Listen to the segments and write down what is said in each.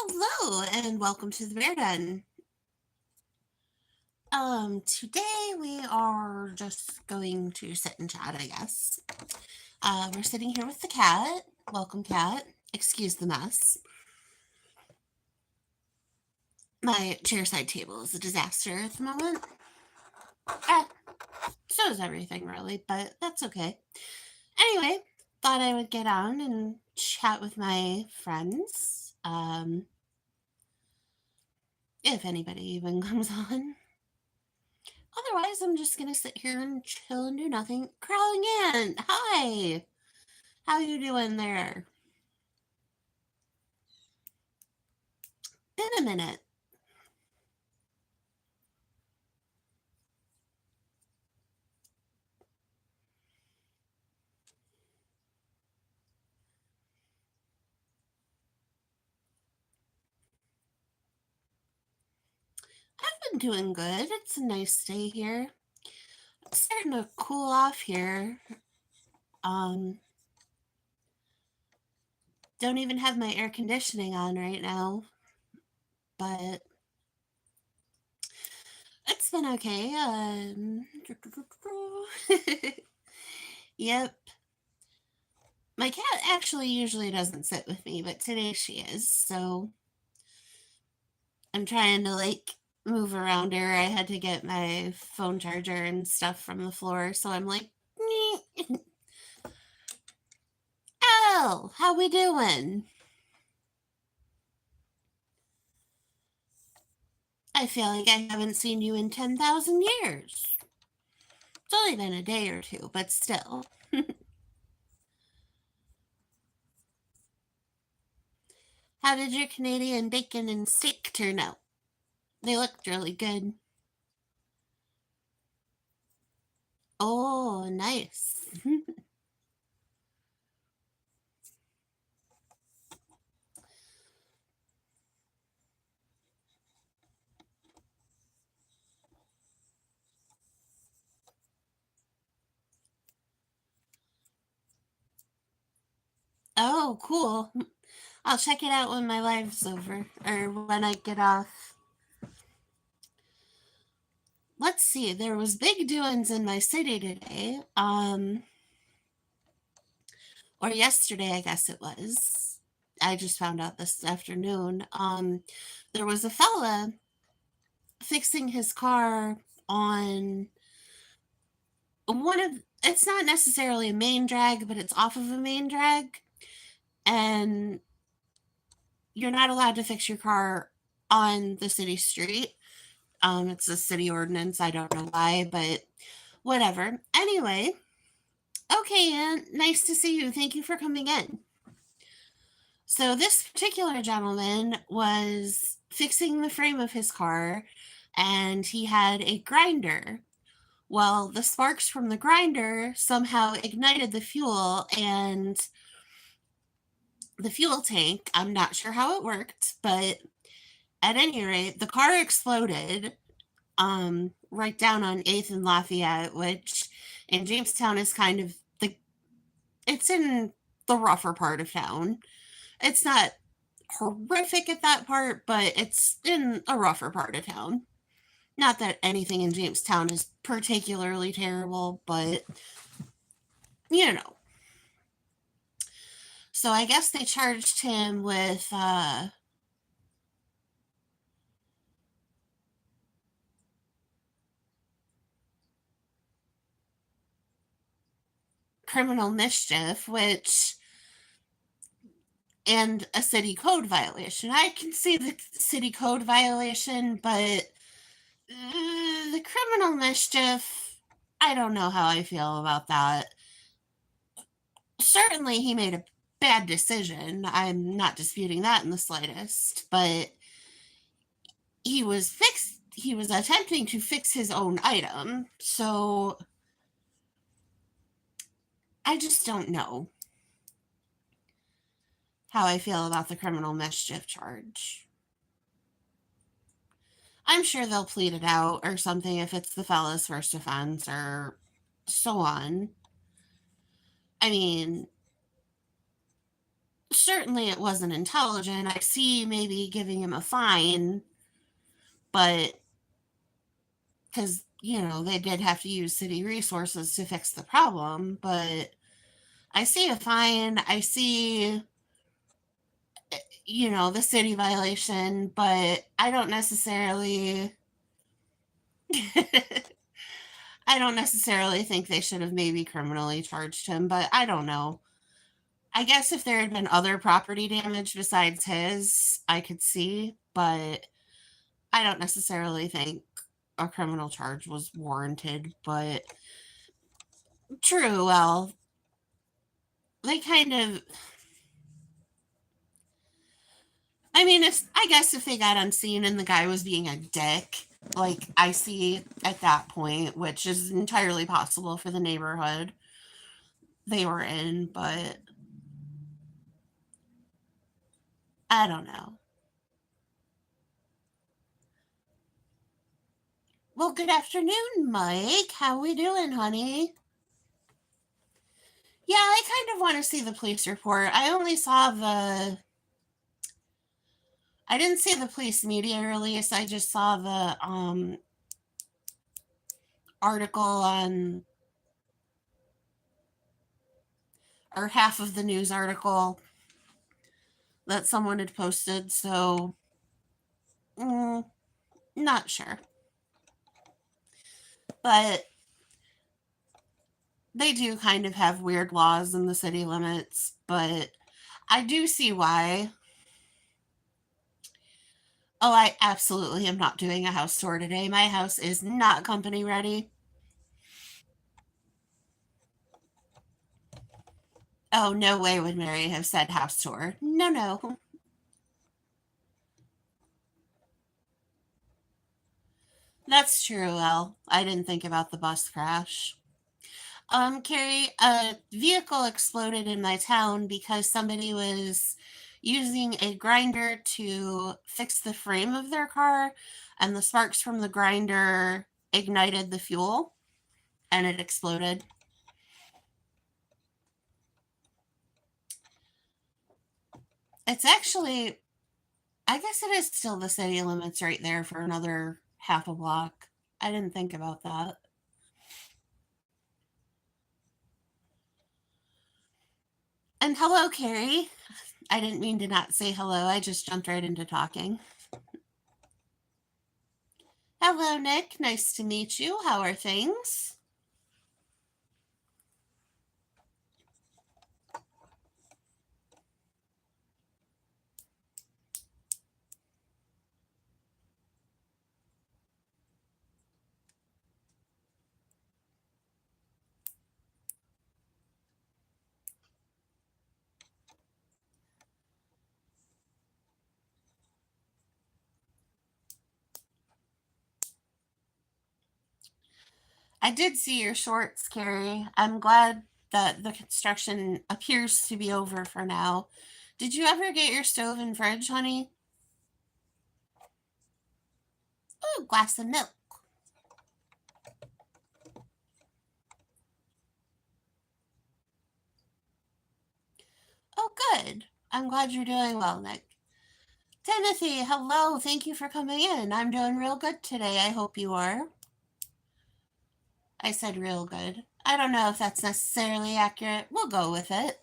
Hello and welcome to the Bear Den. Today we are just going to sit and chat, I guess. We're sitting here with the cat. Welcome, cat. Excuse the mess. My chairside table is a disaster at the moment. Ah, so is everything, really, but that's okay. Anyway, thought I would get on and chat with my friends. If anybody even comes on. Otherwise, I'm just gonna sit here and chill and do nothing. Crawling in. Hi. How you doing there? Been a minute. I've been doing good. It's a nice day here. It's starting to cool off here. Um, don't even have my air conditioning on right now, but it's been okay. Yep. My cat actually usually doesn't sit with me, but today she is, so I'm trying to move around her. I had to get my phone charger and stuff from the floor, so I'm like, oh, how we doing? I feel like I haven't seen you in 10,000 years. It's only been a day or two, but still. How did your Canadian bacon and steak turn out? They looked really good. Oh, nice. Oh, cool. I'll check it out when my live's over, or when I get off. Let's see, there was big doings in my city today. Or yesterday, I guess it was. I just found out this afternoon. There was a fella fixing his car on one of, it's not necessarily a main drag, but it's off of a main drag. And you're not allowed to fix your car on the city street. It's a city ordinance. I don't know why, but whatever. Anyway, okay, Ann, nice to see you. Thank you for coming in. So, this particular gentleman was fixing the frame of his car and he had a grinder. Well, the sparks from the grinder somehow ignited the fuel and the fuel tank. I'm not sure how it worked, but at any rate, the car exploded right down on 8th and Lafayette, which in Jamestown is kind of it's in the rougher part of town. It's not horrific at that part, but it's in a rougher part of town. Not that anything in Jamestown is particularly terrible, but you know. So I guess they charged him with criminal mischief, which and a city code violation. I can see the city code violation, but the criminal mischief, I don't know how I feel about that. Certainly, he made a bad decision. I'm not disputing that in the slightest, but he was attempting to fix his own item. So I just don't know how I feel about the criminal mischief charge. I'm sure they'll plead it out or something if it's the fellow's first offense or so on. I mean, certainly it wasn't intelligent. I see maybe giving him a fine, but because, they did have to use city resources to fix the problem, but I see a fine, I see, the city violation, but I don't necessarily I don't necessarily think they should have maybe criminally charged him, but I don't know. I guess if there had been other property damage besides his, I could see, but I don't necessarily think a criminal charge was warranted. But true, well, they kind of, I mean, I guess if they got unseen and the guy was being a dick, like I see at that point, which is entirely possible for the neighborhood they were in, but I don't know. Well, good afternoon, Mike. How we doing, honey? Yeah, I kind of want to see the police report. I didn't see the police media release. I just saw the article on, or half of the news article that someone had posted. So, mm, not sure. But they do kind of have weird laws in the city limits. But I do see why. Oh, I absolutely am not doing a house tour today. My house is not company ready. Oh, no way would Mary have said house tour. No, no. That's true, Elle. I didn't think about the bus crash. Carrie, a vehicle exploded in my town because somebody was using a grinder to fix the frame of their car, and the sparks from the grinder ignited the fuel and it exploded. It's actually, I guess it is still the city limits right there for another half a block. I didn't think about that. And hello, Carrie. I didn't mean to not say hello. I just jumped right into talking. Hello, Nick. Nice to meet you. How are things? I did see your shorts, Carrie. I'm glad that the construction appears to be over for now. Did you ever get your stove and fridge, honey? Ooh, glass of milk. Oh, good. I'm glad you're doing well, Nick. Timothy, hello. Thank you for coming in. I'm doing real good today. I hope you are. I said real good. I don't know if that's necessarily accurate. We'll go with it.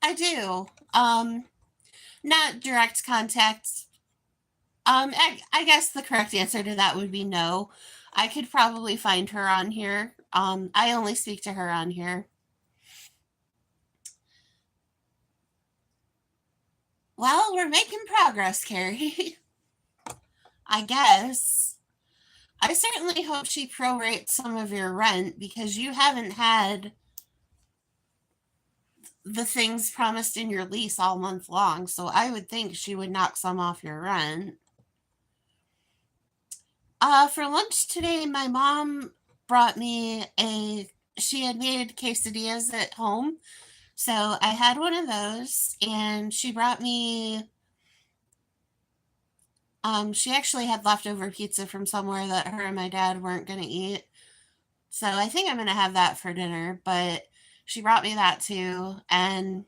I do. Not direct contact. I guess the correct answer to that would be no. I could probably find her on here. I only speak to her on here. Well, we're making progress, Carrie. I guess. I certainly hope she prorates some of your rent because you haven't had the things promised in your lease all month long. So I would think she would knock some off your rent. For lunch today, my mom brought me she had made quesadillas at home. So I had one of those, and she brought me. She actually had leftover pizza from somewhere that her and my dad weren't gonna eat. So I think I'm gonna have that for dinner. But she brought me that too, and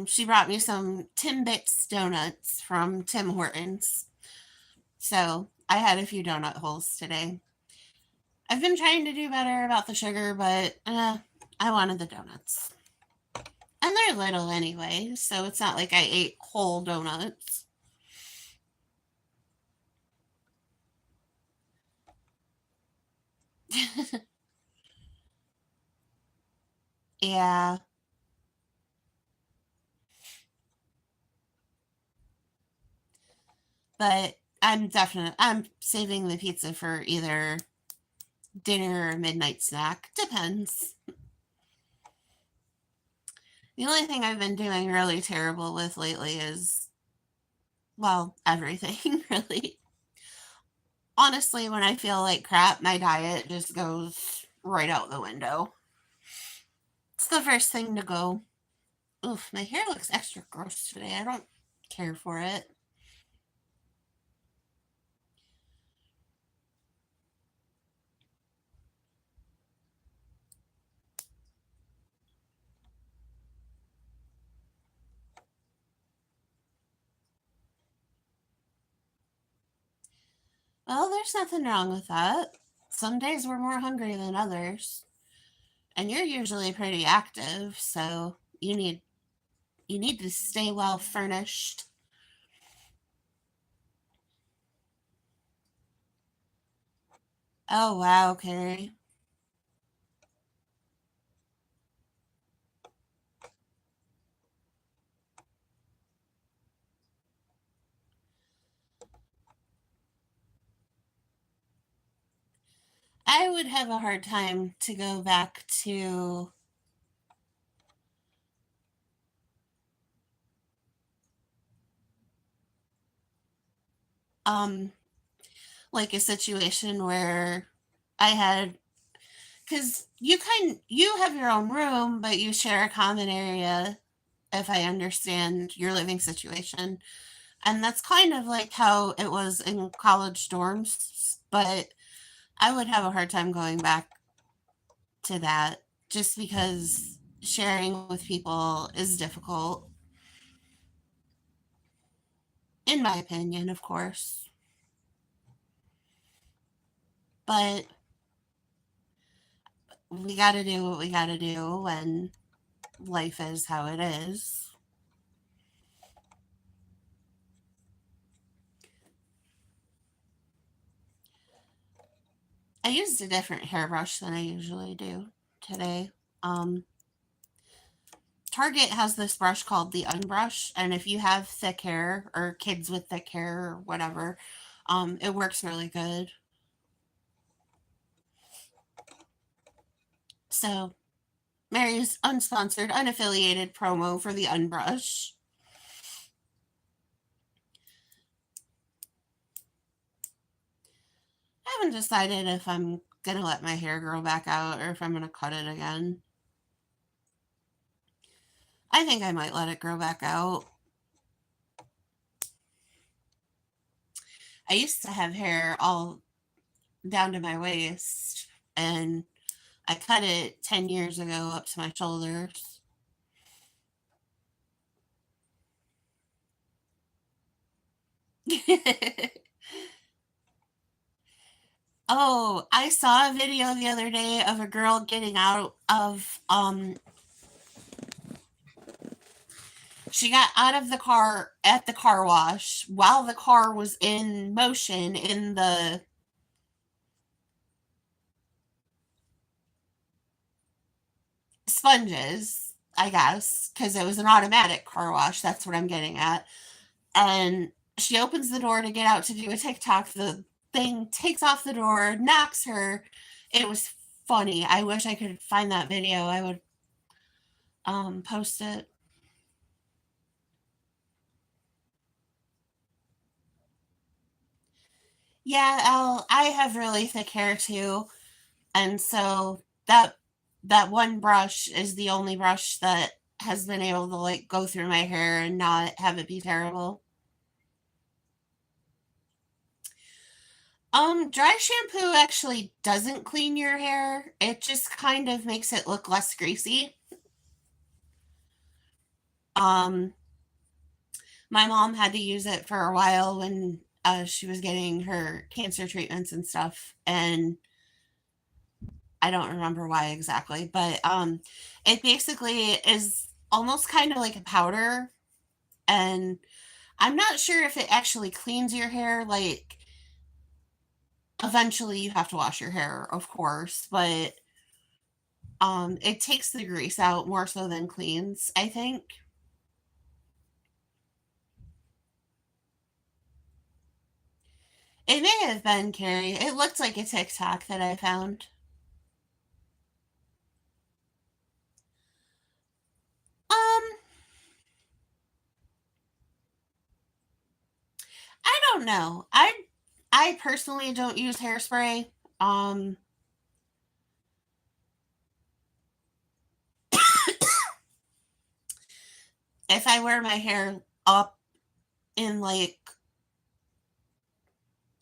she brought me some Timbits donuts from Tim Hortons. So I had a few donut holes today. I've been trying to do better about the sugar, but I wanted the donuts. And they're little anyway, so it's not like I ate whole donuts. Yeah, but I'm saving the pizza for either dinner or midnight snack. Depends. The only thing I've been doing really terrible with lately is, well, everything, really. Honestly, when I feel like crap, my diet just goes right out the window. It's the first thing to go. Oof, my hair looks extra gross today. I don't care for it. Well, there's nothing wrong with that. Some days we're more hungry than others, and you're usually pretty active, so you need to stay well furnished. Oh wow, Carrie. I would have a hard time to go back to um like a situation where I had, because you have your own room, but you share a common area, if I understand your living situation. And that's kind of like how it was in college dorms, but I would have a hard time going back to that just because sharing with people is difficult, in my opinion, of course. But we got to do what we got to do when life is how it is. I used a different hairbrush than I usually do today. Um, Target has this brush called the Unbrush, and if you have thick hair or kids with thick hair or whatever, it works really good. So, Mary's unsponsored, unaffiliated promo for the Unbrush. I haven't decided if I'm gonna let my hair grow back out or if I'm gonna cut it again. I think I might let it grow back out. I used to have hair all down to my waist, and I cut it 10 years ago up to my shoulders. Oh, I saw a video the other day of a girl getting out of she got out of the car at the car wash while the car was in motion in the sponges, I guess, because it was an automatic car wash. That's what I'm getting at. And she opens the door to get out to do a TikTok. The thing takes off the door, knocks her. It was funny. I wish I could find that video. I would post it. Yeah, I have really thick hair too, and so that one brush is the only brush that has been able to like go through my hair and not have it be terrible. Dry shampoo actually doesn't clean your hair. It just kind of makes it look less greasy. Um, my mom had to use it for a while when she was getting her cancer treatments and stuff, and I don't remember why exactly, but it basically is almost kind of like a powder, and I'm not sure if it actually cleans your hair. Like, eventually you have to wash your hair, of course, but it takes the grease out more so than cleans, I think. It may have been Carrie. It looked like a TikTok that I found. Um, I don't know. I personally don't use hairspray. Um, if I wear my hair up in like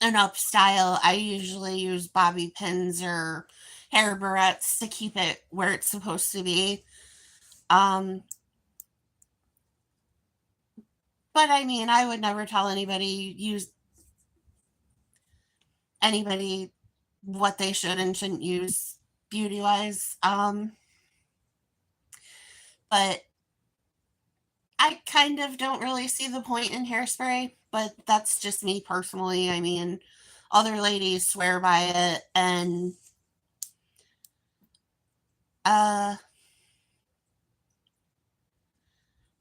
an up style, I usually use bobby pins or hair barrettes to keep it where it's supposed to be. Um, but I mean, I would never tell anybody what they should and shouldn't use beauty wise. But I kind of don't really see the point in hairspray, but that's just me personally. I mean, other ladies swear by it, and uh,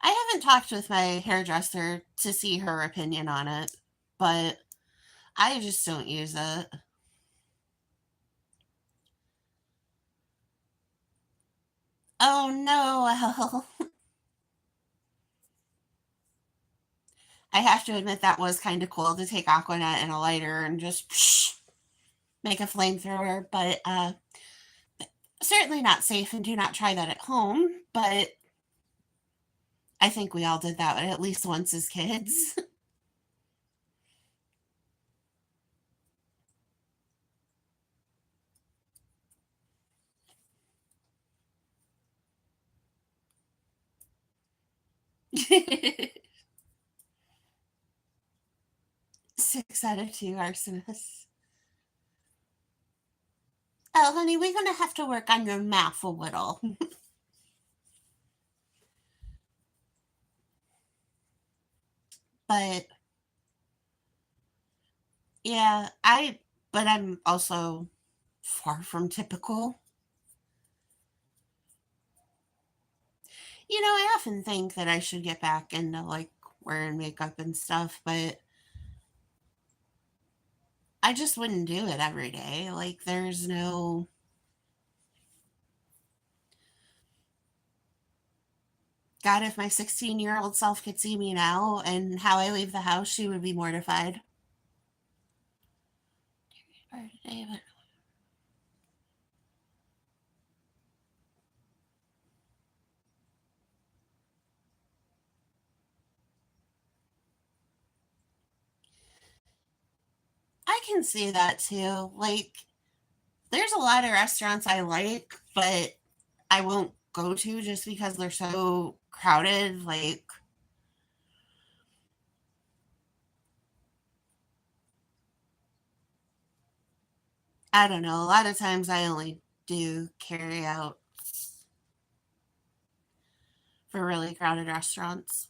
I haven't talked with my hairdresser to see her opinion on it, but I just don't use it. Oh no, well, I have to admit that was kind of cool to take Aquanet and a lighter and just make a flamethrower, but certainly not safe and do not try that at home. But I think we all did that at least once as kids. Six out of two arsonists. Oh, honey, we're going to have to work on your math a little. But yeah, but I'm also far from typical. I often think that I should get back into like wearing makeup and stuff, but I just wouldn't do it every day. Like, there's no. God, if my 16-year-old self could see me now and how I leave the house, she would be mortified. I can see that too. Like, there's a lot of restaurants I like, but I won't go to just because they're so crowded. Like, I don't know. A lot of times I only do carry out for really crowded restaurants.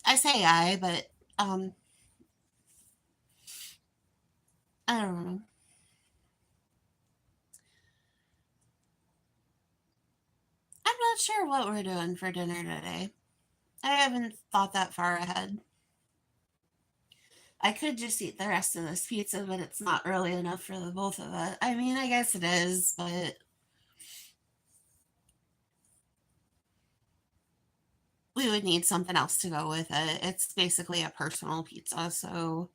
I say but um, I don't know. I'm not sure what we're doing for dinner today. I haven't thought that far ahead. I could just eat the rest of this pizza, but it's not early enough for the both of us. I mean, I guess it is, but we would need something else to go with it. It's basically a personal pizza, so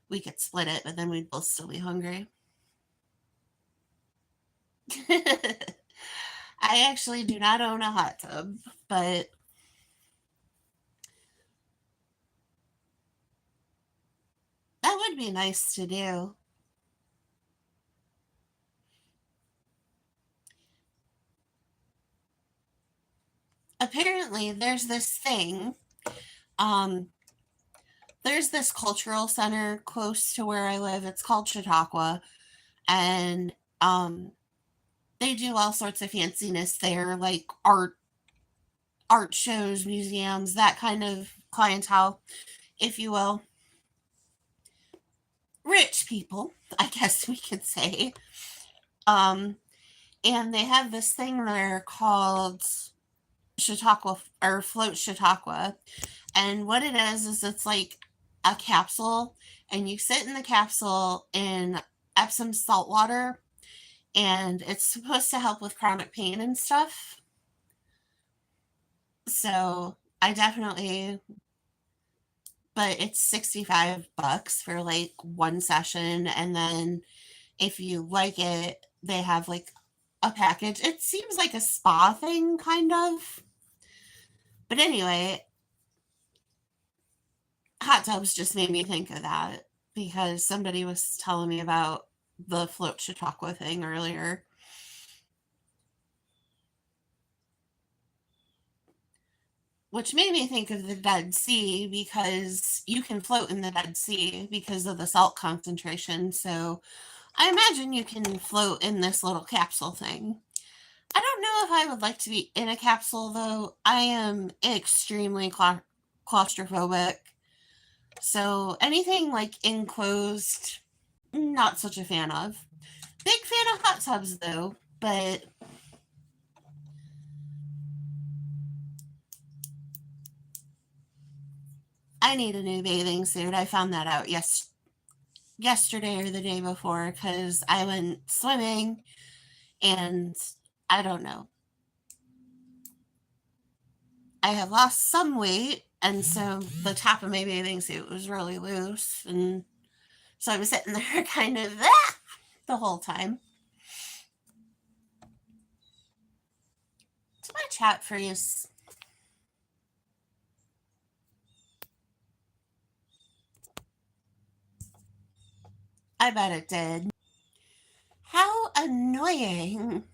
we could split it, but then we'd both still be hungry. I actually do not own a hot tub, but that would be nice to do. Apparently, um, there's this cultural center close to where I live. It's called Chautauqua, and um, they do all sorts of fanciness there, like art shows, museums, that kind of clientele, if you will. Rich people, I guess we could say. Um, and they have this thing there called Chautauqua or Float Chautauqua. And what it is it's like a capsule, and you sit in the capsule in Epsom salt water, and it's supposed to help with chronic pain and stuff. So I definitely, but it's $65 for like one session. And then if you like it, they have like a package. It seems like a spa thing, kind of. But anyway, hot tubs just made me think of that because somebody was telling me about the Float Chautauqua thing earlier. Which made me think of the Dead Sea because you can float in the Dead Sea because of the salt concentration. So I imagine you can float in this little capsule thing. I don't know if I would like to be in a capsule though. I am extremely claustrophobic. So anything like enclosed, not such a fan of. Big fan of hot tubs though, but I need a new bathing suit. I found that out yesterday or the day before because I went swimming and I don't know. I had lost some weight, and so the top of my bathing suit was really loose, and so I was sitting there kind of the whole time. Did my chat freeze? I bet it did. How annoying.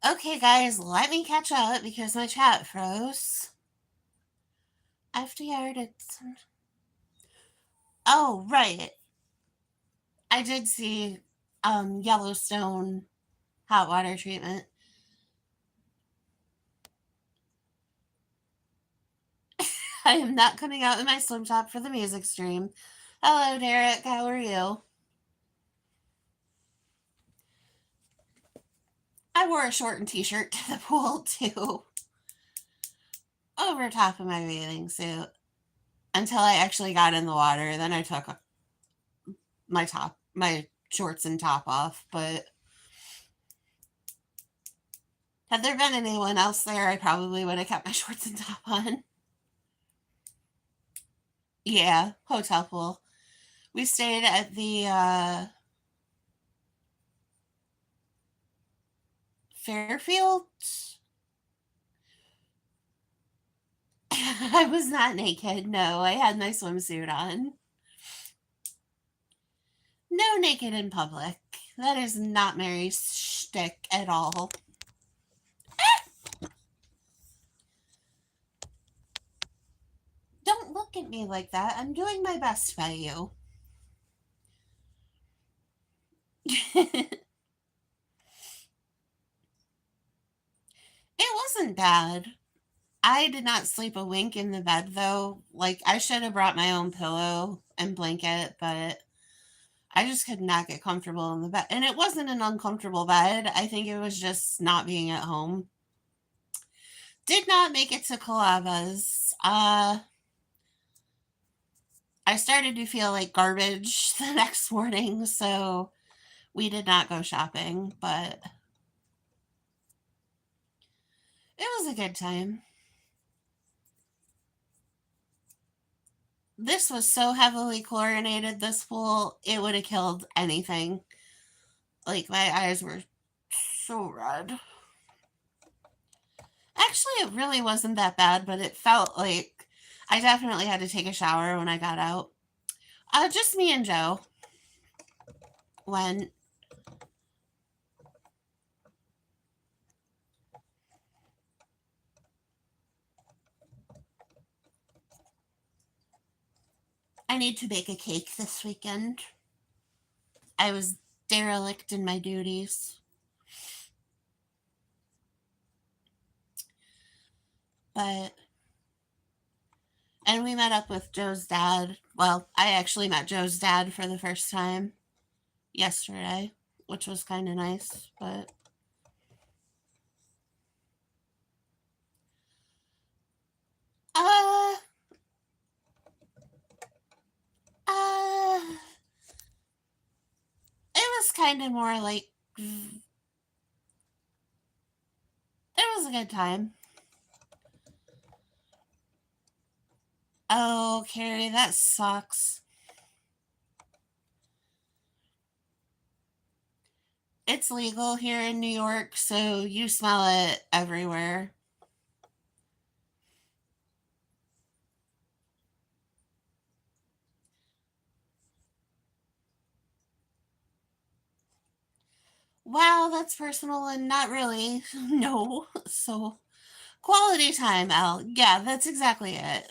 Okay, guys, let me catch up because my chat froze. FDR did some. Oh, right. I did see Yellowstone hot water treatment. I am not coming out in my swim top for the music stream. Hello, Derek. How are you? I wore a short and t-shirt to the pool too, over top of my bathing suit until I actually got in the water. Then I took my shorts and top off. But had there been anyone else there, I probably would have kept my shorts and top on. Yeah, hotel pool. We stayed at the Fairfield. I was not naked. No, I had my swimsuit on. No naked in public. That is not Mary's shtick at all. Don't look at me like that. I'm doing my best by you. It wasn't bad. I did not sleep a wink in the bed though. Like I should have brought my own pillow and blanket, but I just could not get comfortable in the bed. And it wasn't an uncomfortable bed. I think it was just not being at home. Did not make it to Calabas. I started to feel like garbage the next morning, so we did not go shopping, but it was a good time. This was so heavily chlorinated, this pool, it would have killed anything. Like, my eyes were so red. Actually, it really wasn't that bad, but it felt like I definitely had to take a shower when I got out. Just me and Joe when I need to bake a cake this weekend. I was derelict in my duties. But and we met up with Joe's dad. Well, I actually met Joe's dad for the first time yesterday, which was kind of nice, but uh uh it was kind of more like it was a good time. Oh, Carrie, that sucks. It's legal here in New York, so you smell it everywhere. Wow, that's personal and not really. No. So, quality time, Al. Yeah, that's exactly it.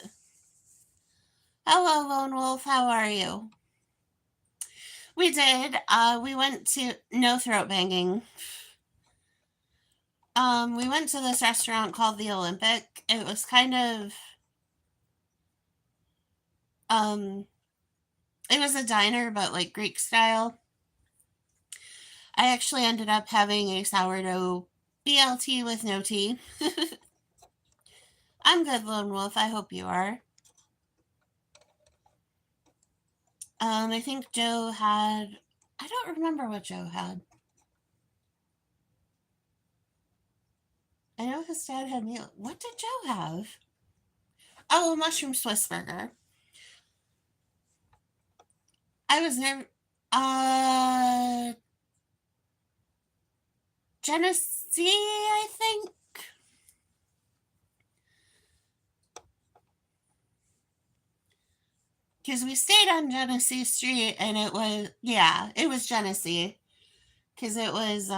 Hello, Lone Wolf. How are you? We did. We went to no throat banging. We went to this restaurant called the Olympic. It was kind of um it was a diner but like Greek style. I actually ended up having a sourdough BLT with no tea. I'm good, Lone Wolf. I hope you are. I think Joe had. I don't remember what Joe had. I know his dad had meal. What did Joe have? Oh, a mushroom Swiss burger. I was never. Uh, Genesee, I think. Because we stayed on Genesee Street and it was, yeah, it was Genesee. Because it was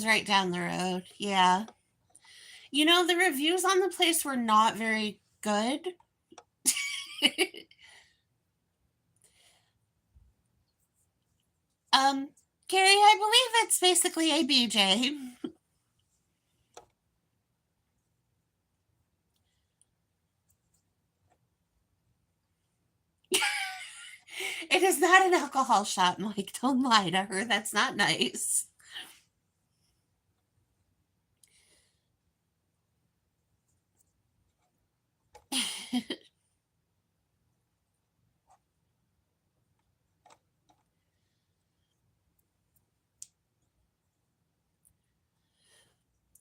right down the road. Yeah. You know, the reviews on the place were not very good. um, Carrie, I believe it's basically a BJ. It is not an alcohol shop, Mike. Don't lie to her. That's not nice.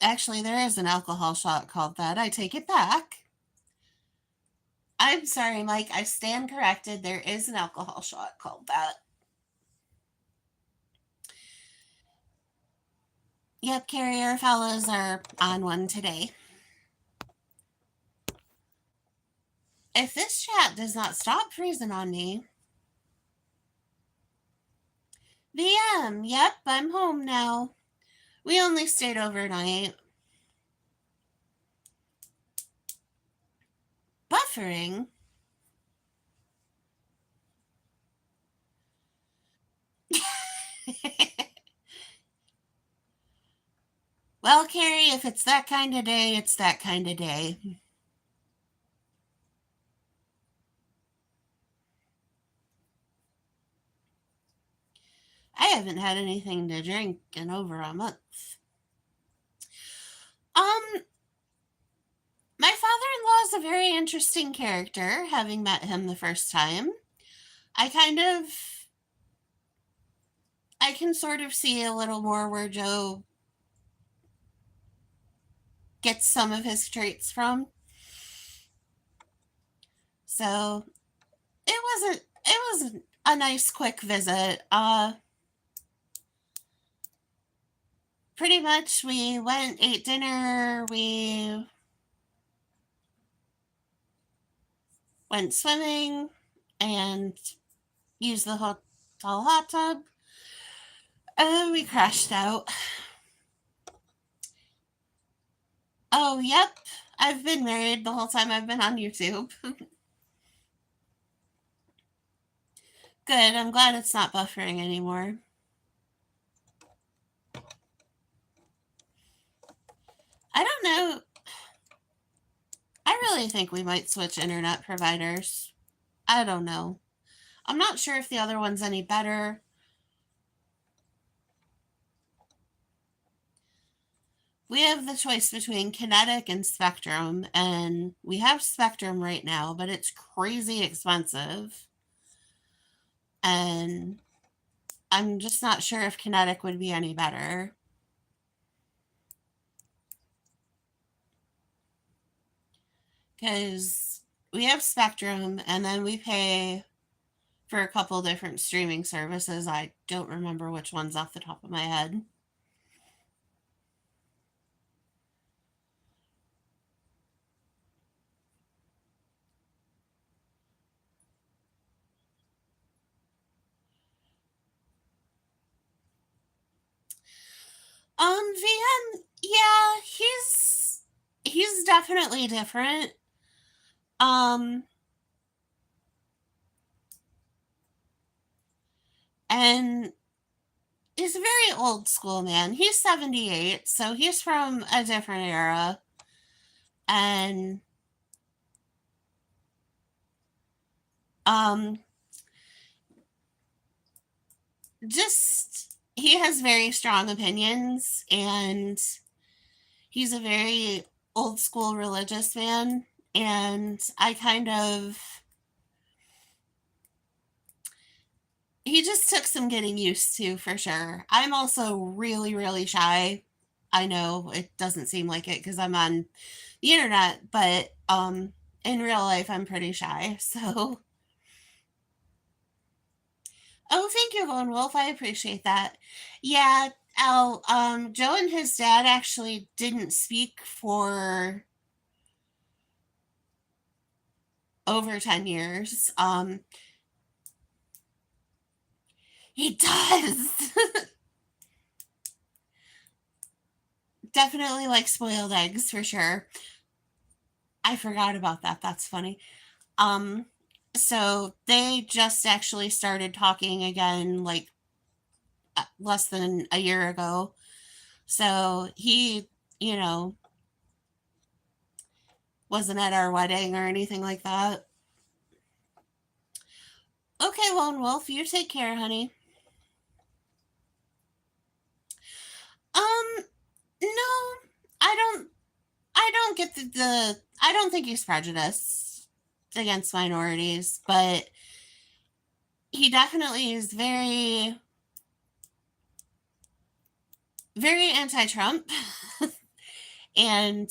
Actually, there is an alcohol shop called that. I take it back. I'm sorry, Mike. I stand corrected. There is an alcohol shop called that. Yep, carrier fellas are on one today. If this chat does not stop freezing on me. VM, yep, I'm home now. We only stayed overnight. Buffering? Well, Carrie, if it's that kind of day, it's that kind of day. I haven't had anything to drink in over a month. Um, my father-in-law is a very interesting character, having met him the first time. I kind of I can sort of see a little more where Joe gets some of his traits from. So it was a nice quick visit. pretty much we went, ate dinner, we went swimming, and used the hotel hot tub, and then we crashed out. Oh, yep. I've been married the whole time I've been on YouTube. Good. I'm glad it's not buffering anymore. I don't know. I really think we might switch internet providers. I don't know. I'm not sure if the other one's any better. We have the choice between Kinetic and Spectrum, and we have Spectrum right now, but it's crazy expensive. And I'm just not sure if Kinetic would be any better. Because we have Spectrum, and then we pay for a couple different streaming services. I don't remember which ones off the top of my head. VM, yeah, he's definitely different. And he's a very old school man. He's 78, so he's from a different era. And um just he has very strong opinions, and he's a very old school religious man, and I kind of he just took some getting used to for sure. I'm also really, really shy. I know it doesn't seem like it because I'm on the internet, but in real life I'm pretty shy. So oh, thank you, Lone Wolf. I appreciate that. Yeah, Al, Joe and his dad actually didn't speak for over 10 years. He does. Definitely like spoiled eggs for sure. I forgot about that. That's funny. Um, so they just actually started talking again like less than a year ago. So he, you know, wasn't at our wedding or anything like that. Okay, Lone Wolf, you take care, honey. Um, no, I don't. I don't get the. I don't think he's prejudiced against minorities, but he definitely is very, very anti-Trump, and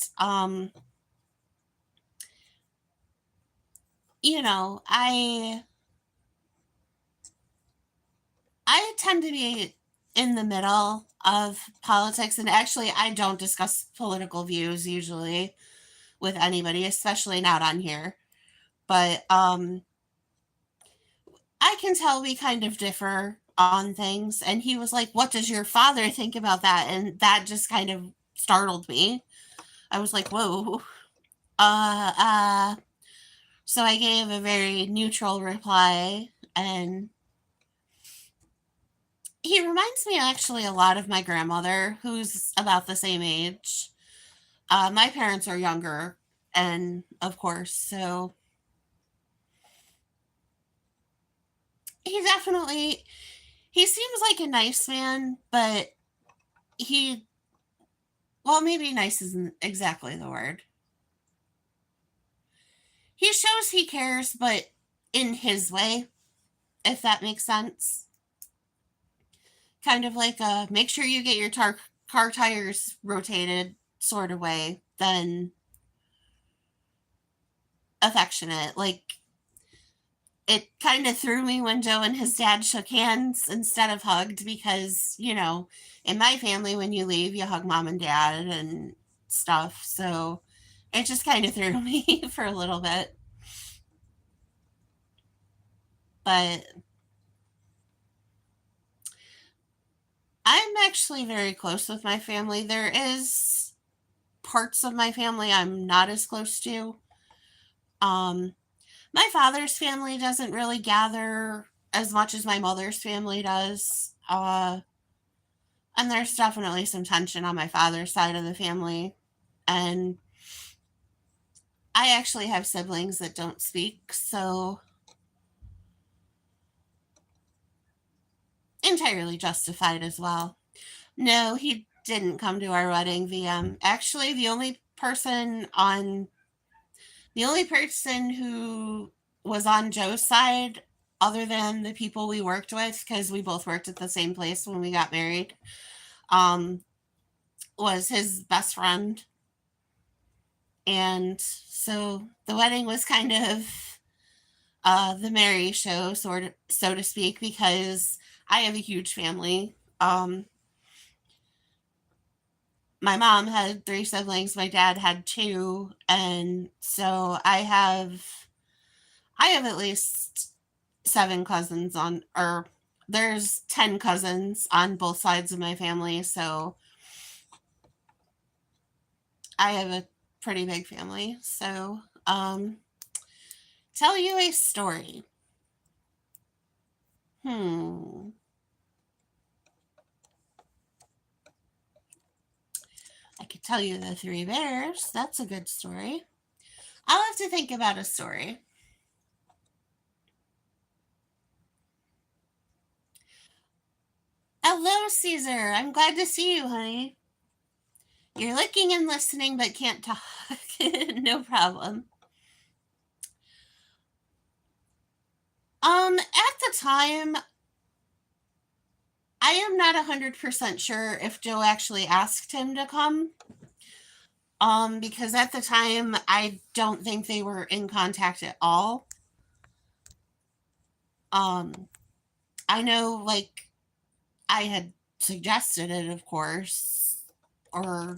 you know, I tend to be in the middle of politics, and actually, I don't discuss political views usually with anybody, especially not on here. But I can tell we kind of differ on things. And he was like, "What does your father think about that?" And that just kind of startled me. I was like, "Whoa." Uh, uh, so I gave a very neutral reply, and he reminds me actually a lot of my grandmother, who's about the same age. My parents are younger, and of course, so he definitely he seems like a nice man, but he well, maybe nice isn't exactly the word. He shows he cares, but in his way, if that makes sense. Kind of like a make sure you get your car tires rotated sort of way, than affectionate. Like it kind of threw me when Joe and his dad shook hands instead of hugged because, in my family, when you leave, you hug mom and dad and stuff. So it just kind of threw me for a little bit. But I'm actually very close with my family. There is parts of my family I'm not as close to. Um, my father's family doesn't really gather as much as my mother's family does. And there's definitely some tension on my father's side of the family. And I actually have siblings that don't speak, so entirely justified as well. No, he didn't come to our wedding. Actually the only person who was on Joe's side, other than the people we worked with, because we both worked at the same place when we got married, um, was his best friend. And so the wedding was kind of the Mary show, so to speak, because I have a huge family. My mom had 3 siblings, my dad had 2, and so I have at least 7 cousins or there's 10 cousins on both sides of my family, so I have a pretty big family. So, tell you a story. Hmm. I could tell you the 3 bears. That's a good story. I'll have to think about a story. Hello, Caesar. I'm glad to see you, honey. You're looking and listening, but can't talk. No problem. At the time, I am not 100% sure if Joe actually asked him to come. Because at the time, I don't think they were in contact at all. I know, like, I had suggested it, of course, or,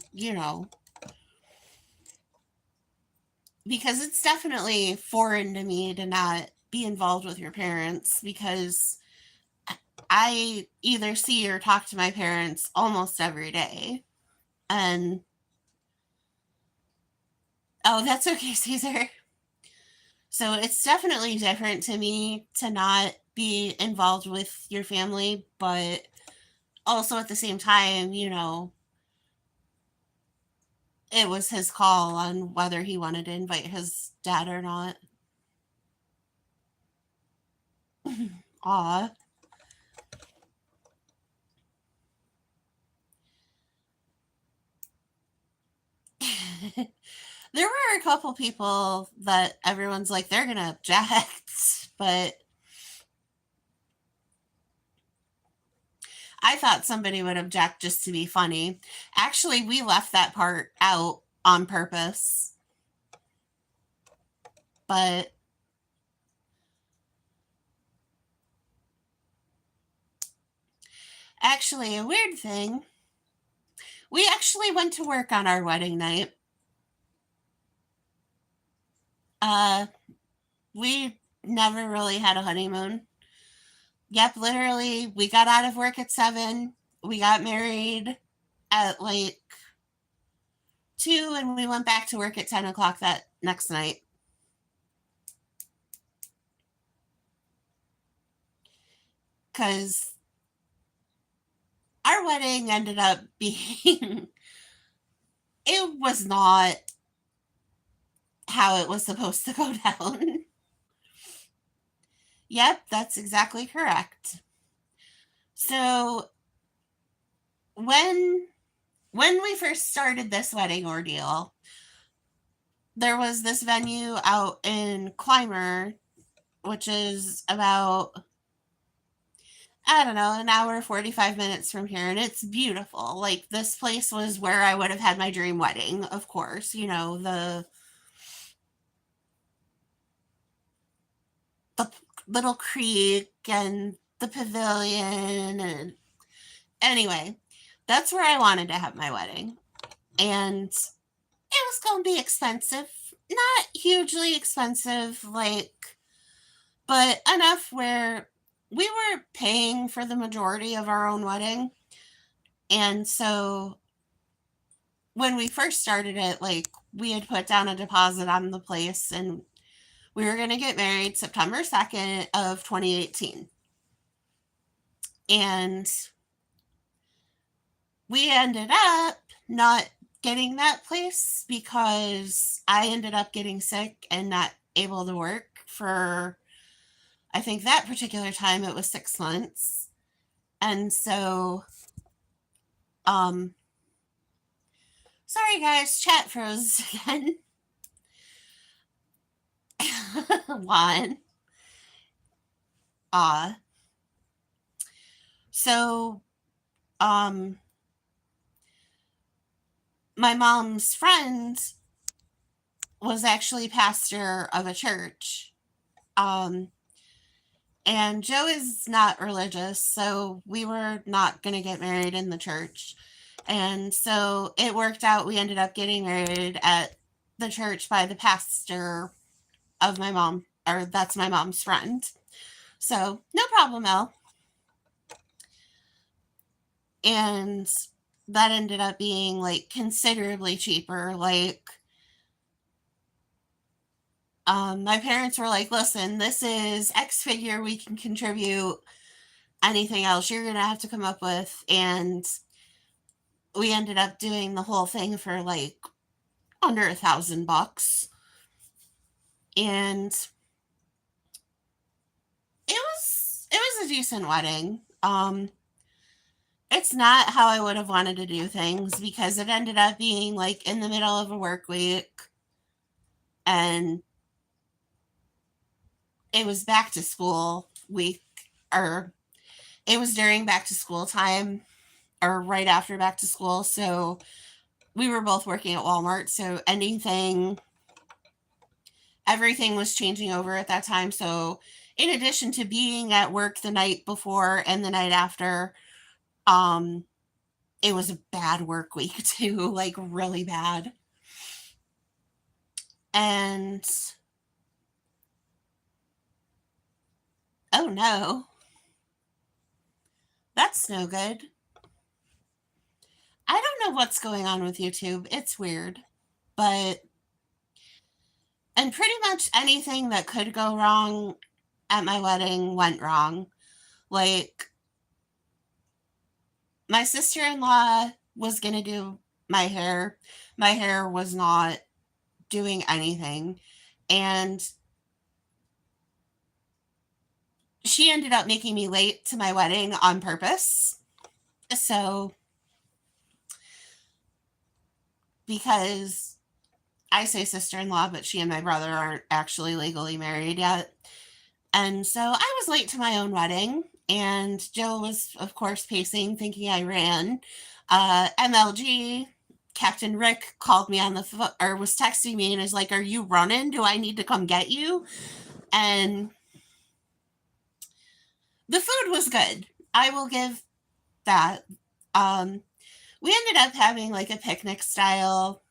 because it's definitely foreign to me to not be involved with your parents because I either see or talk to my parents almost every day. And oh, that's okay, Caesar. So it's definitely different to me to not be involved with your family, but also at the same time, it was his call on whether he wanted to invite his dad or not. Aw. There were a couple people that everyone's like, they're going to object, but I thought somebody would object just to be funny. Actually, we left that part out on purpose. But actually, a weird thing, we actually went to work on our wedding night. Uh, we never really had a honeymoon. Yep, literally, we got out of work at 7. We got married at like 2, and we went back to work at 10 o'clock that next night. Because our wedding ended up being, it was not how it was supposed to go down. Yep, that's exactly correct. So when we first started this wedding ordeal, there was this venue out in Clymer, which is about, I don't know, an hour, 45 minutes from here, and it's beautiful. Like, this place was where I would have had my dream wedding, of course. The Little Creek and the pavilion. And anyway, that's where I wanted to have my wedding. And it was going to be expensive. Not hugely expensive, like, but enough where we were paying for the majority of our own wedding. And so when we first started it, like, we had put down a deposit on the place, and we were going to get married September 2nd of 2018. And we ended up not getting that place because I ended up getting sick and not able to work for, I think that particular time it was 6 months. And so, sorry guys, chat froze again. One. So, my mom's friend was actually pastor of a church. And Joe is not religious, so we were not going to get married in the church. And so it worked out. We ended up getting married at the church by the pastor of my mom, or that's my mom's friend. So no problem, Elle. And that ended up being like considerably cheaper. Like, my parents were like, listen, this is X figure we can contribute. Anything else you're going to have to come up with. And we ended up doing the whole thing for like under $1,000. And it was a decent wedding. It's not how I would have wanted to do things because it ended up being like in the middle of a work week, and it was back to school week, or it was during back to school time or right after back to school. So we were both working at Walmart. So everything was changing over at that time. So in addition to being at work the night before and the night after, it was a bad work week too, like really bad. And oh no, that's no good. I don't know what's going on with YouTube. It's weird. But, and pretty much anything that could go wrong at my wedding went wrong. Like, my sister-in-law was going to do my hair. My hair was not doing anything. And she ended up making me late to my wedding on purpose. So, because I say sister-in-law, but she and my brother aren't actually legally married yet. And so I was late to my own wedding, and Joe was, of course, pacing, thinking I ran. MLG, Captain Rick called me on the phone, or was texting me, and is like, "Are you running? Do I need to come get you?" And the food was good. I will give that. We ended up having like a picnic style,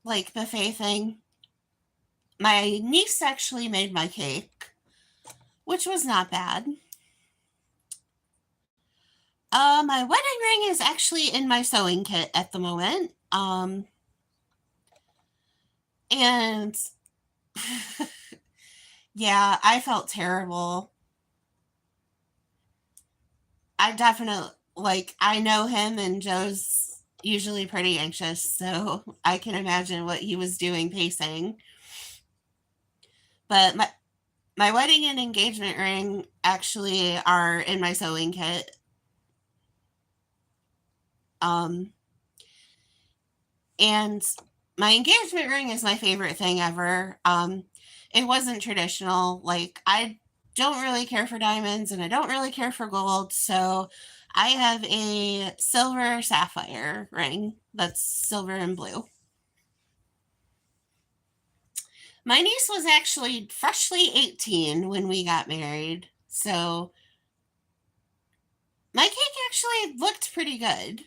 like buffet thing. My niece actually made my cake, which was not bad. My wedding ring is actually in my sewing kit at the moment. And yeah, I felt terrible. I definitely, like, I know him, and Joe's usually pretty anxious, so I can imagine what he was doing pacing. But my wedding and engagement ring actually are in my sewing kit. And my engagement ring is my favorite thing ever. It wasn't traditional. Like, I don't really care for diamonds and I don't really care for gold. So I have a silver sapphire ring that's silver and blue. My niece was actually freshly 18 when we got married. So my cake actually looked pretty good.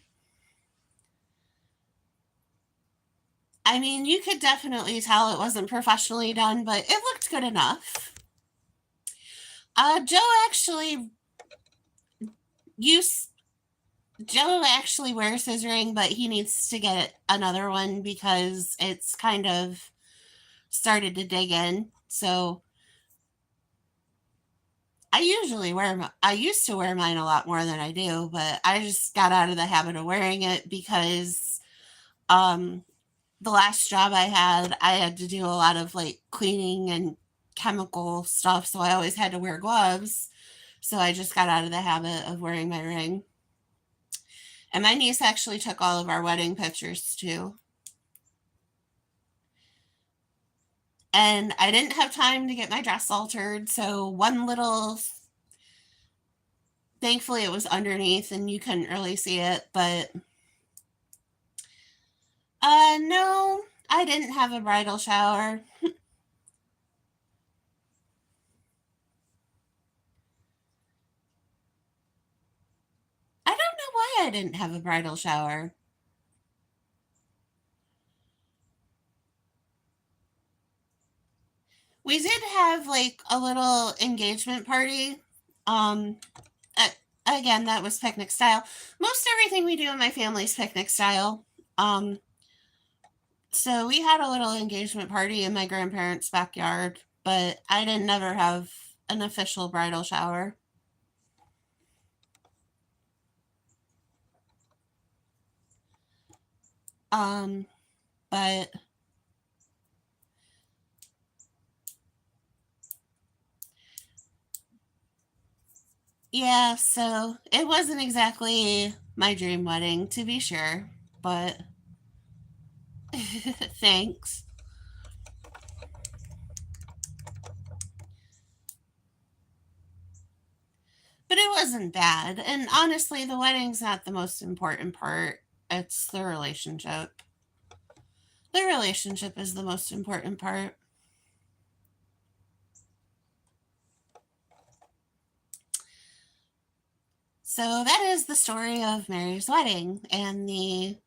I mean, you could definitely tell it wasn't professionally done, but it looked good enough. Joe actually used Joe actually wears his ring, but he needs to get another one because it's kind of started to dig in. So I used to wear mine a lot more than I do, but I just got out of the habit of wearing it because um the last job I had to do a lot of like cleaning and chemical stuff, so I always had to wear gloves. So I just got out of the habit of wearing my ring. And my niece actually took all of our wedding pictures too. And I didn't have time to get my dress altered, so one little thankfully it was underneath and you couldn't really see it, but no, I didn't have a bridal shower. I don't know why I didn't have a bridal shower. We did have like a little engagement party. Um, uh, Again, that was picnic style. Most everything we do in my family is picnic style. Um, so we had a little engagement party in my grandparents' backyard, but I didn't never have an official bridal shower. Um, but yeah, so it wasn't exactly my dream wedding, to be sure, but thanks. But it wasn't bad. And honestly, the wedding's not the most important part. It's the relationship. The relationship is the most important part. So that is the story of Mary's wedding and the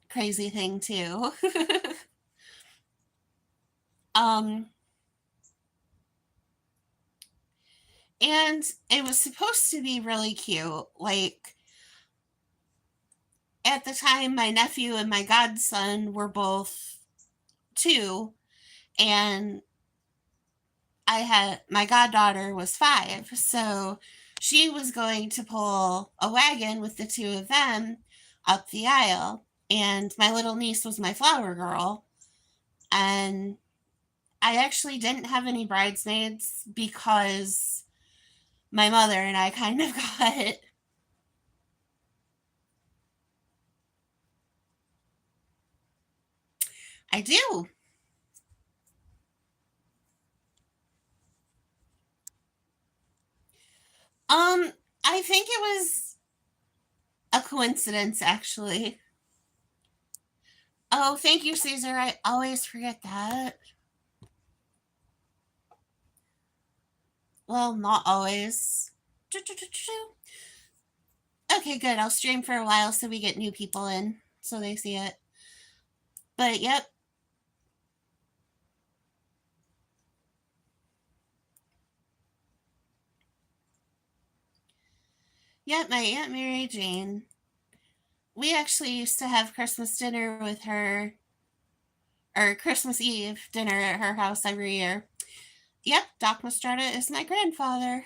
crazy thing too. um and it was supposed to be really cute. Like at the time my nephew and my godson were both 2 and I had my goddaughter was 5. So she was going to pull a wagon with the 2 of them up the aisle. And my little niece was my flower girl. And I actually didn't have any bridesmaids because my mother and I kind of got it. I do. Um, I think it was a coincidence, actually. Oh, thank you, Caesar. I always forget that. Well, not always. Okay, good. I'll stream for a while so we get new people in so they see it. But yep, yep, my Aunt Mary Jane. We actually used to have Christmas dinner with her, or Christmas Eve dinner at her house every year. Yep, Doc Mastretta is my grandfather.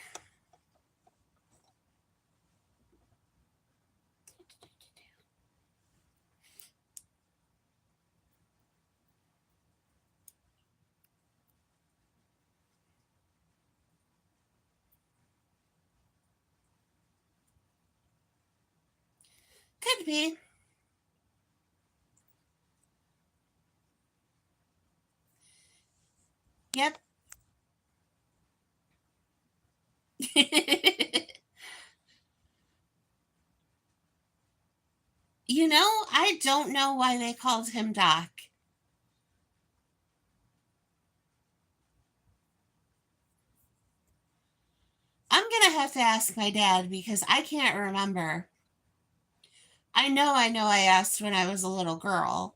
Could be. Yep. You know, I don't know why they called him Doc. have to ask my dad because I can't remember. I know I asked when I was a little girl,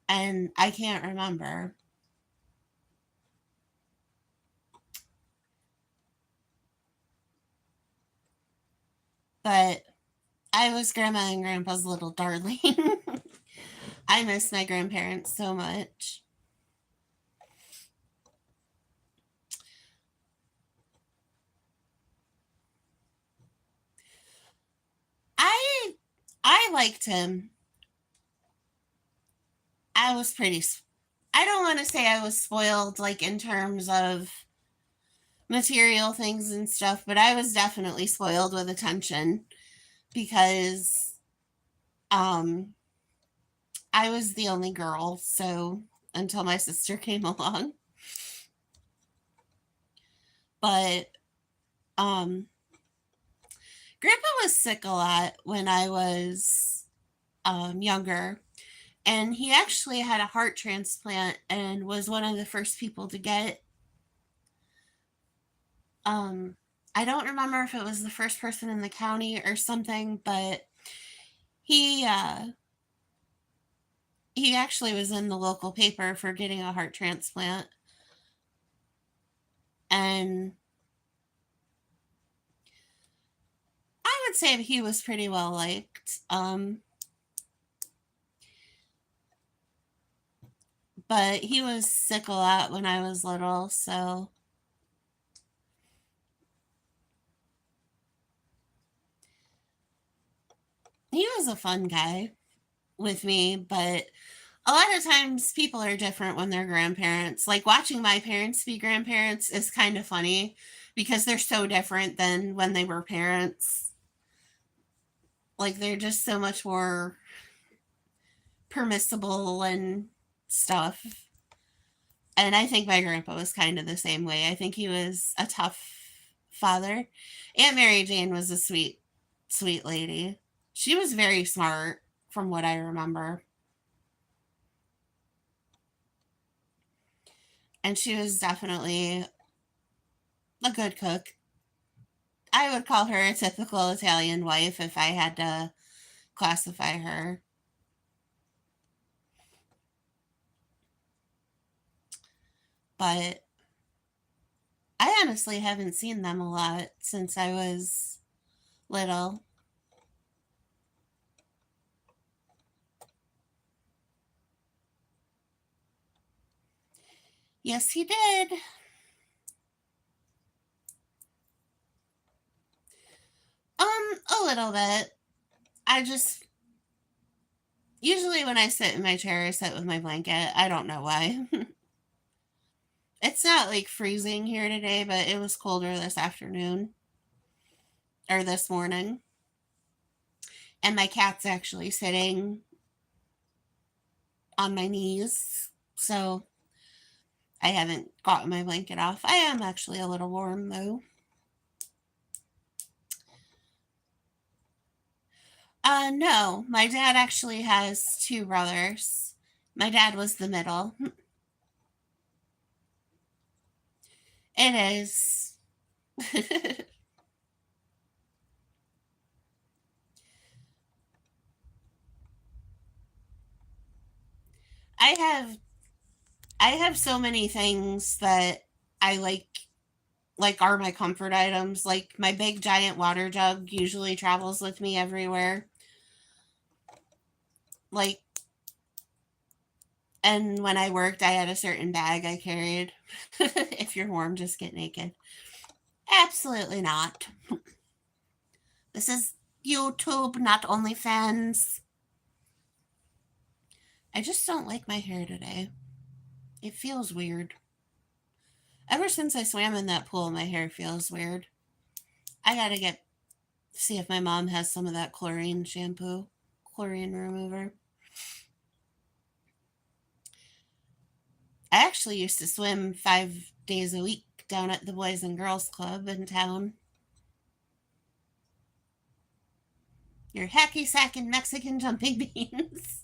and I can't remember. But I was grandma and grandpa's little darling. I miss my grandparents so much. I I liked him. I was pretty I don't want to say I was spoiled like in terms of material things and stuff, but I was definitely spoiled with attention because um I was the only girl, so until my sister came along. But um grandpa was sick a lot when I was younger, and he actually had a heart transplant and was one of the first people to get. um I don't remember if it was the first person in the county or something, but he uh he actually was in the local paper for getting a heart transplant. And I would say he was pretty well liked. But he was sick a lot when I was little, so he was a fun guy with me. But a lot of times people are different when they're grandparents. Like watching my parents be grandparents is kind of funny because they're so different than when they were parents. Like they're just so much more permissible and stuff. And I think my grandpa was kind of the same way. I think he was a tough father. Aunt Mary Jane was a sweet, sweet lady. She was very smart from what I remember. And she was definitely a good cook. I would call her a typical Italian wife if I had to classify her. But I honestly haven't seen them a lot since I was little. Yes, he did. A little bit. I just usually when I sit in my chair, I sit with my blanket. I don't know why. It's not like freezing here today, but it was colder this afternoon or this morning. And my cat's actually sitting on my knees. So I haven't gotten my blanket off. I am actually a little warm though. No, my dad actually has two brothers. My dad was the middle. It is. I have I have so many things that I like are my comfort items. Like my big giant water jug usually travels with me everywhere. Like, and when I worked, I had a certain bag I carried. If you're warm, just get naked. Absolutely not. This is YouTube, not OnlyFans. I just don't like my hair today. It feels weird. Ever since I swam in that pool, my hair feels weird. I gotta get see if my mom has some of that chlorine shampoo, chlorine remover. I actually used to swim 5 days a week down at the Boys and Girls Club in town. Your hacky sack and Mexican jumping beans.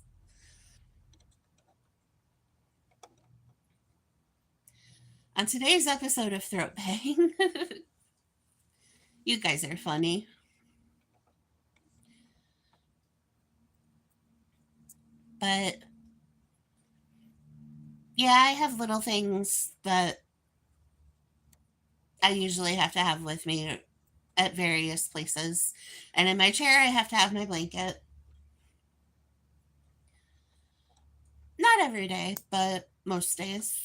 On today's episode of Throat Bang, you guys are funny. But yeah, I have little things that I usually have to have with me at various places. And in my chair, I have to have my blanket. Not every day, but most days.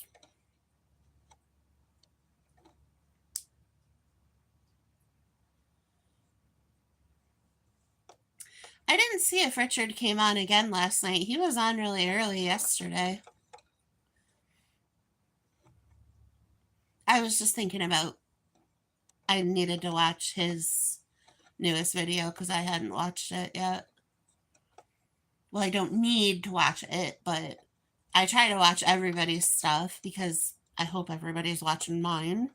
I didn't see if Richard came on again last night. He was on really early yesterday. I was just thinking about I needed to watch his newest video because I hadn't watched it yet. Well, I don't need to watch it, but I try to watch everybody's stuff because I hope everybody's watching mine.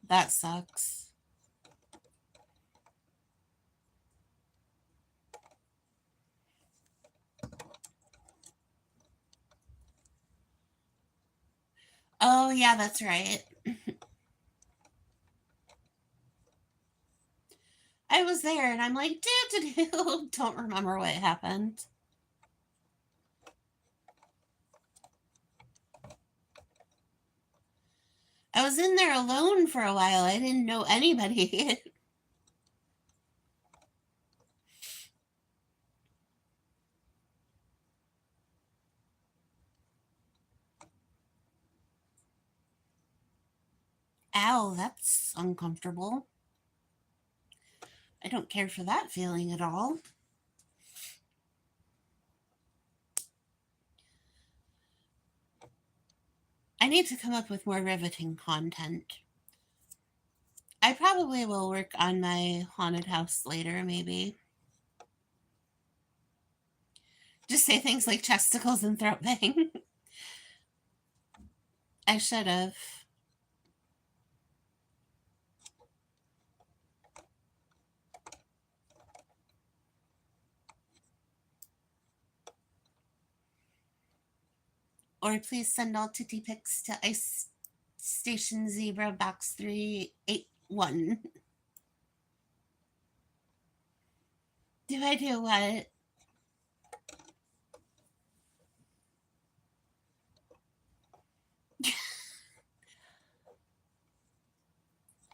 That sucks. Oh, yeah, that's right. I was there and I'm like, don't remember what happened. I was in there alone for a while. I didn't know anybody. Ow, that's uncomfortable. I don't care for that feeling at all. I need to come up with more riveting content. I probably will work on my haunted house later, maybe. Just say things like chesticles and throat bang. I should have. Or please send all titty pics to Ice Station Zebra Box 381. Do I do what?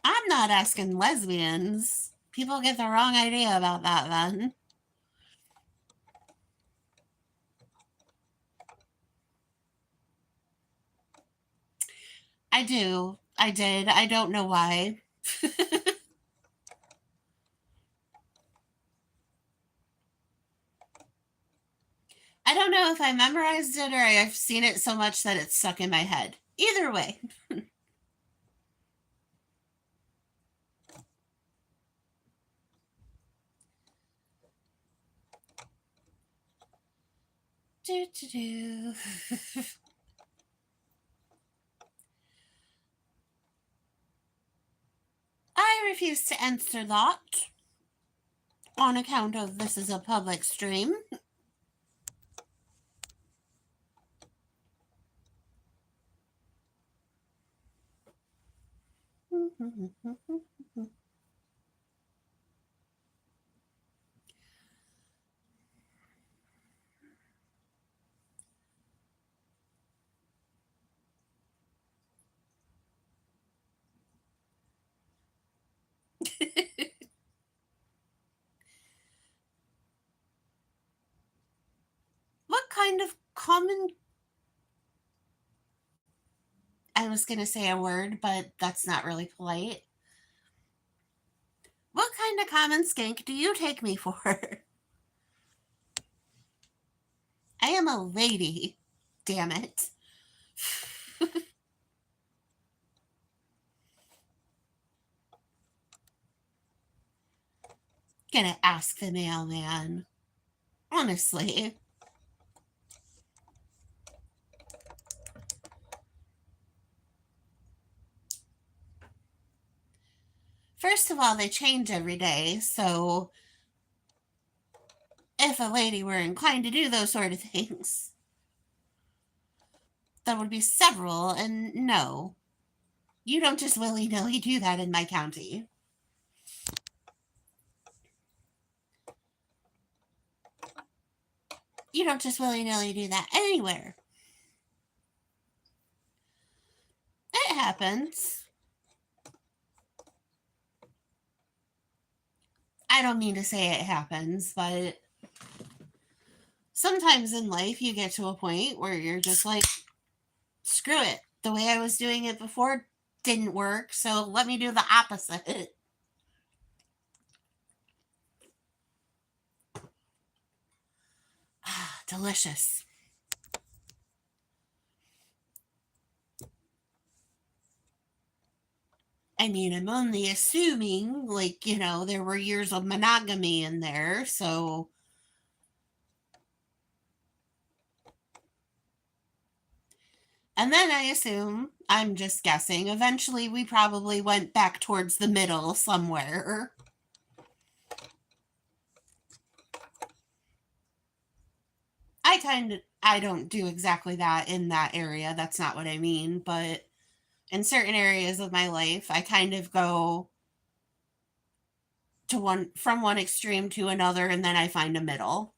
I'm not asking lesbians. People get the wrong idea about that then. I do. I did. I don't know why. I don't know if I memorized it or I've seen it so much that it's stuck in my head. Either way. Do, do, do. I refuse to answer that on account of this is a public stream. What kind of common. I was going to say a word, but that's not really polite. What kind of common skank do you take me for? I am a lady. Damn it. Gonna ask the mailman. Honestly. First of all, they change every day, so if a lady were inclined to do those sort of things. There would be several, and no, you don't just willy-nilly do that in my county. You don't just willy-nilly do that anywhere. It happens. I don't mean to say it happens, but sometimes in life you get to a point where you're just like, screw it. The way I was doing it before didn't work, so let me do the opposite. Delicious. I mean, I'm only assuming, like, there were years of monogamy in there, so. And then I assume, I'm just guessing, eventually we probably went back towards the middle somewhere. I don't do exactly that in that area. That's not what I mean. But in certain areas of my life, I kind of go from one extreme to another, and then I find a middle.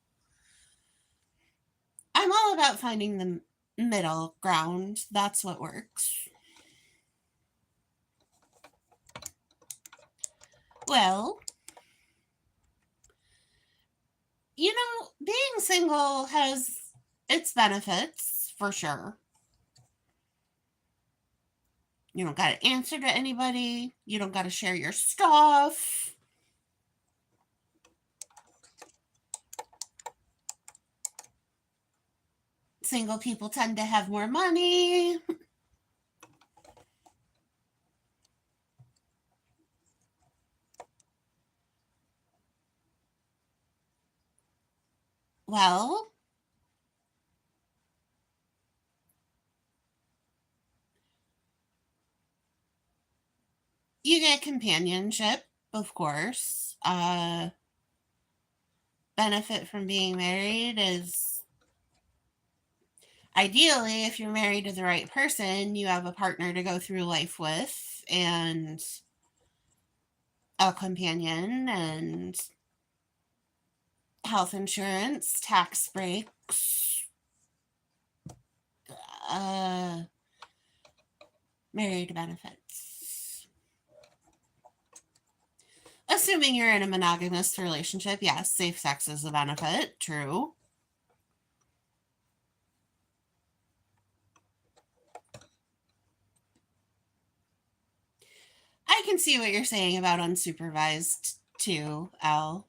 I'm all about finding the middle ground. That's what works. Well, being single has its benefits for sure. You don't got to answer to anybody. You don't got to share your stuff. Single people tend to have more money. Well, you get companionship, of course. Benefit from being married is, ideally, if you're married to the right person, you have a partner to go through life with and a companion and health insurance, tax breaks, married benefits. Assuming you're in a monogamous relationship, yes, safe sex is a benefit, true. I can see what you're saying about unsupervised too, Al.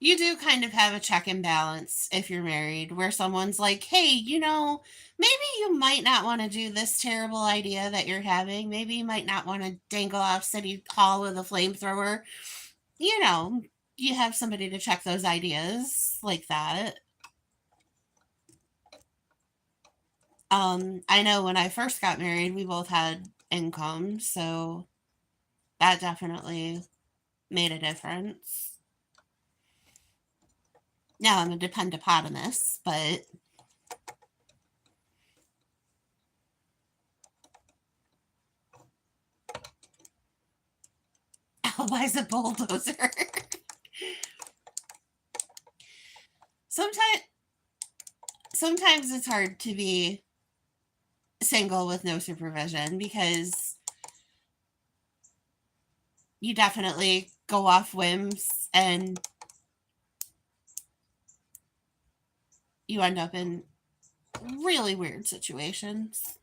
You do kind of have a check and balance if you're married, where someone's like, hey, maybe you might not want to do this terrible idea that you're having. Maybe you might not want to dangle off City Hall with a flamethrower. You have somebody to check those ideas like that. I know when I first got married, we both had income, so that definitely made a difference. Now I'm a dependopotamus, but Always a bulldozer. Sometimes it's hard to be single with no supervision because you definitely go off whims and you end up in really weird situations.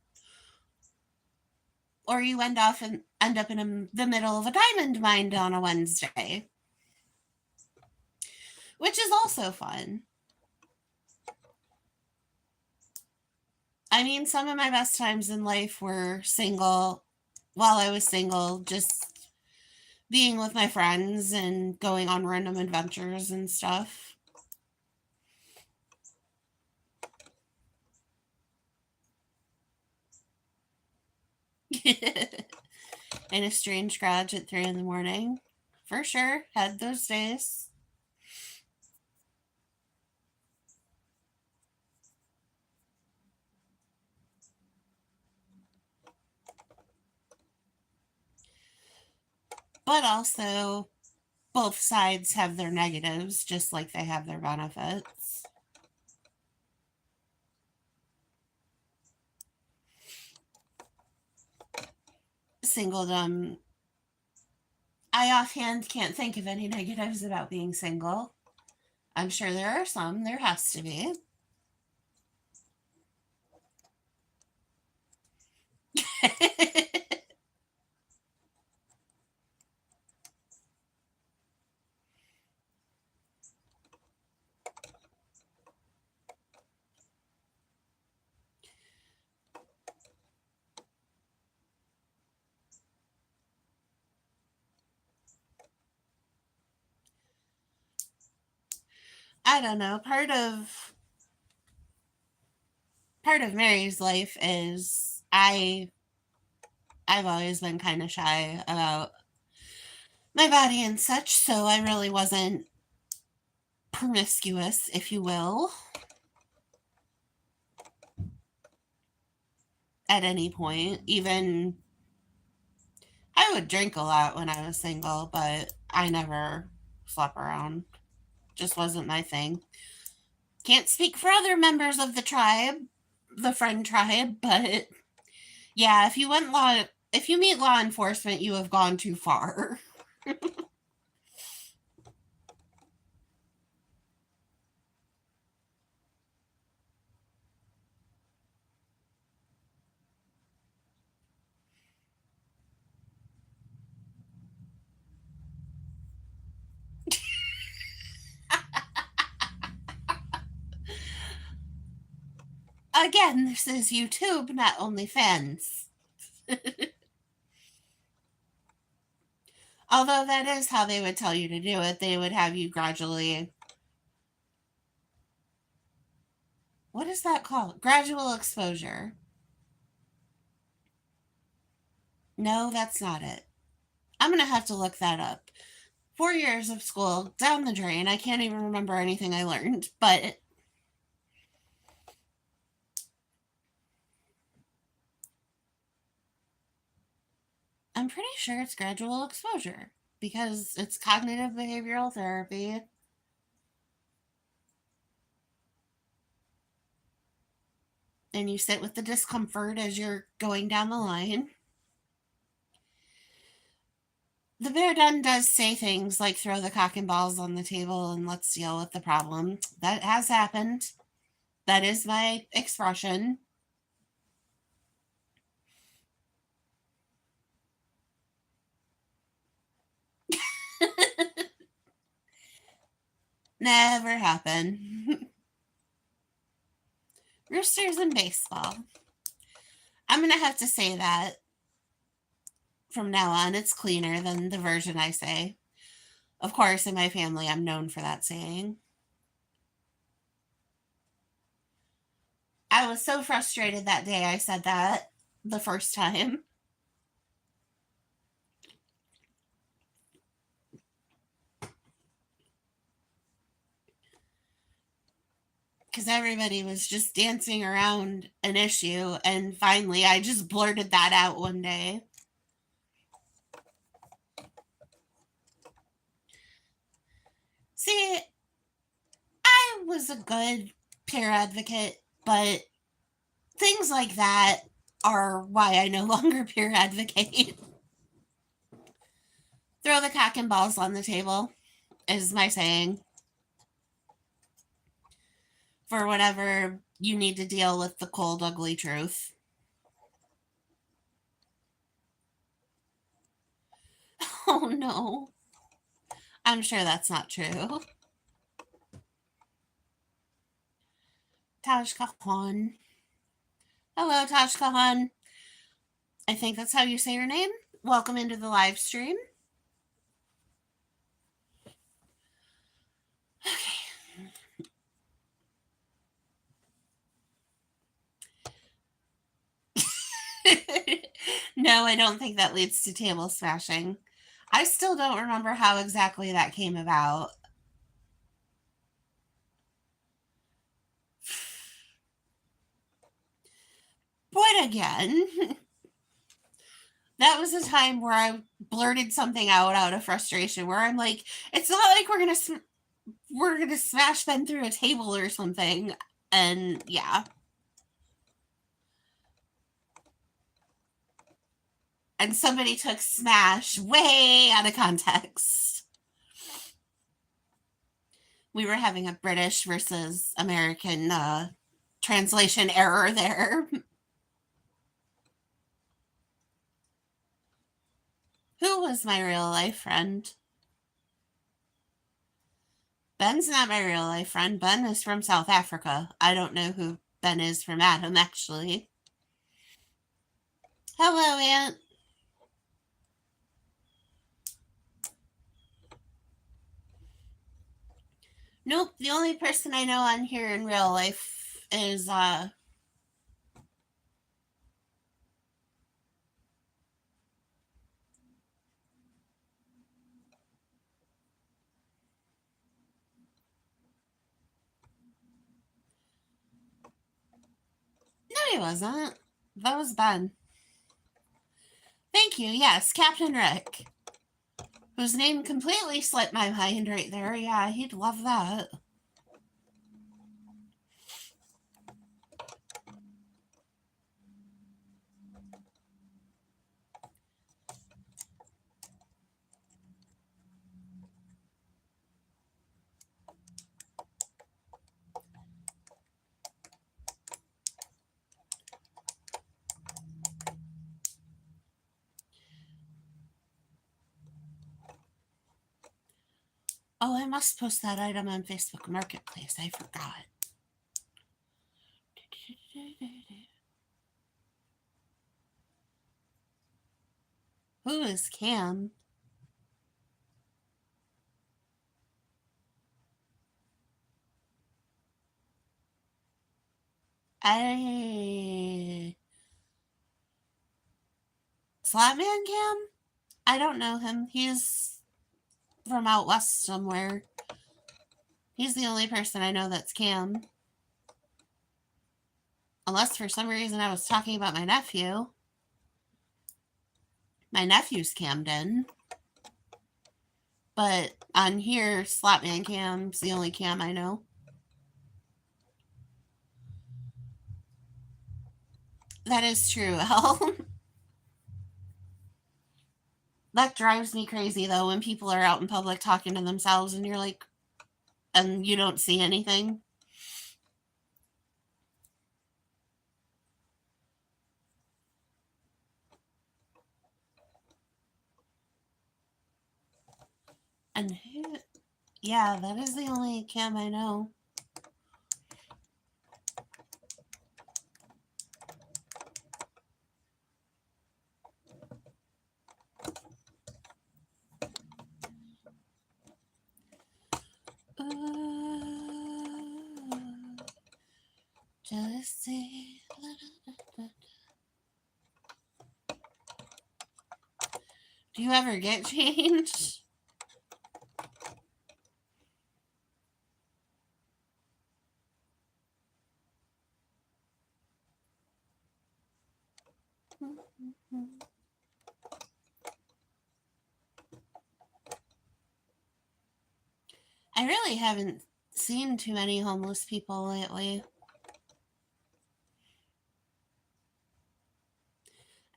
Or you end up in the middle of a diamond mine on a Wednesday, which is also fun. I mean, some of my best times in life were while I was single, just being with my friends and going on random adventures and stuff. In a strange garage at 3 a.m. For sure. Had those days. but also both sides have their negatives just like they have their benefits. Singledom, I offhand can't think of any negatives about being single. I'm sure there are some, there has to be. I don't know. Part of Mary's life is I've always been kind of shy about my body and such, so I really wasn't promiscuous, if you will, at any point. Even I would drink a lot when I was single, but I never slept around. Just wasn't my thing. Can't speak for other members of the tribe, the friend tribe, but yeah, if you meet law enforcement, you have gone too far. Again, this is YouTube, not OnlyFans. Although that is how they would tell you to do it. They would have you gradually. What is that called? Gradual exposure. No, that's not it. I'm going to have to look that up. 4 years of school down the drain. I can't even remember anything I learned, but I'm pretty sure it's gradual exposure because it's cognitive behavioral therapy. And you sit with the discomfort as you're going down the line. The Bear Den does say things like throw the cock and balls on the table and let's deal with the problem. That has happened. That is my expression. Never happened. Roosters and baseball. I'm going to have to say that from now on. It's cleaner than the version I say. Of course, in my family, I'm known for that saying. I was so frustrated that day I said that the first time. Because everybody was just dancing around an issue. And finally, I just blurted that out one day. See, I was a good peer advocate, but things like that are why I no longer peer advocate. Throw the cock and balls on the table is my saying for whatever you need to deal with the cold, ugly truth. Oh no. I'm sure that's not true. Taj Kahan. Hello, Taj Kahan. I think that's how you say your name. Welcome into the live stream. Okay. No, I don't think that leads to table smashing. I still don't remember how exactly that came about. But again, That was a time where I blurted something out of frustration where I'm like, it's not like we're gonna smash Ben through a table or something. And yeah. And somebody took smash way out of context. We were having a British versus American translation error there. Who was my real life friend? Ben's not my real life friend. Ben is from South Africa. I don't know who Ben is from Adam, actually. Hello, Aunt. Nope, the only person I know on here in real life is no, he wasn't. That was Ben. Thank you. Yes, Captain Rick, whose name completely slipped my mind right there. Yeah, he'd love that. Oh, I must post that item on Facebook Marketplace. I forgot. Who is Cam? Slapman Cam? I don't know him. He's from out west somewhere. He's the only person I know that's Cam. Unless for some reason I was talking about my nephew. My nephew's Camden. But on here, Slapman Cam's the only Cam I know. That is true, Al. That drives me crazy, though, when people are out in public talking to themselves and you're like, and you don't see anything. And who? Yeah, that is the only Cam I know. Jealousy. Do you ever get changed? I really haven't seen too many homeless people lately.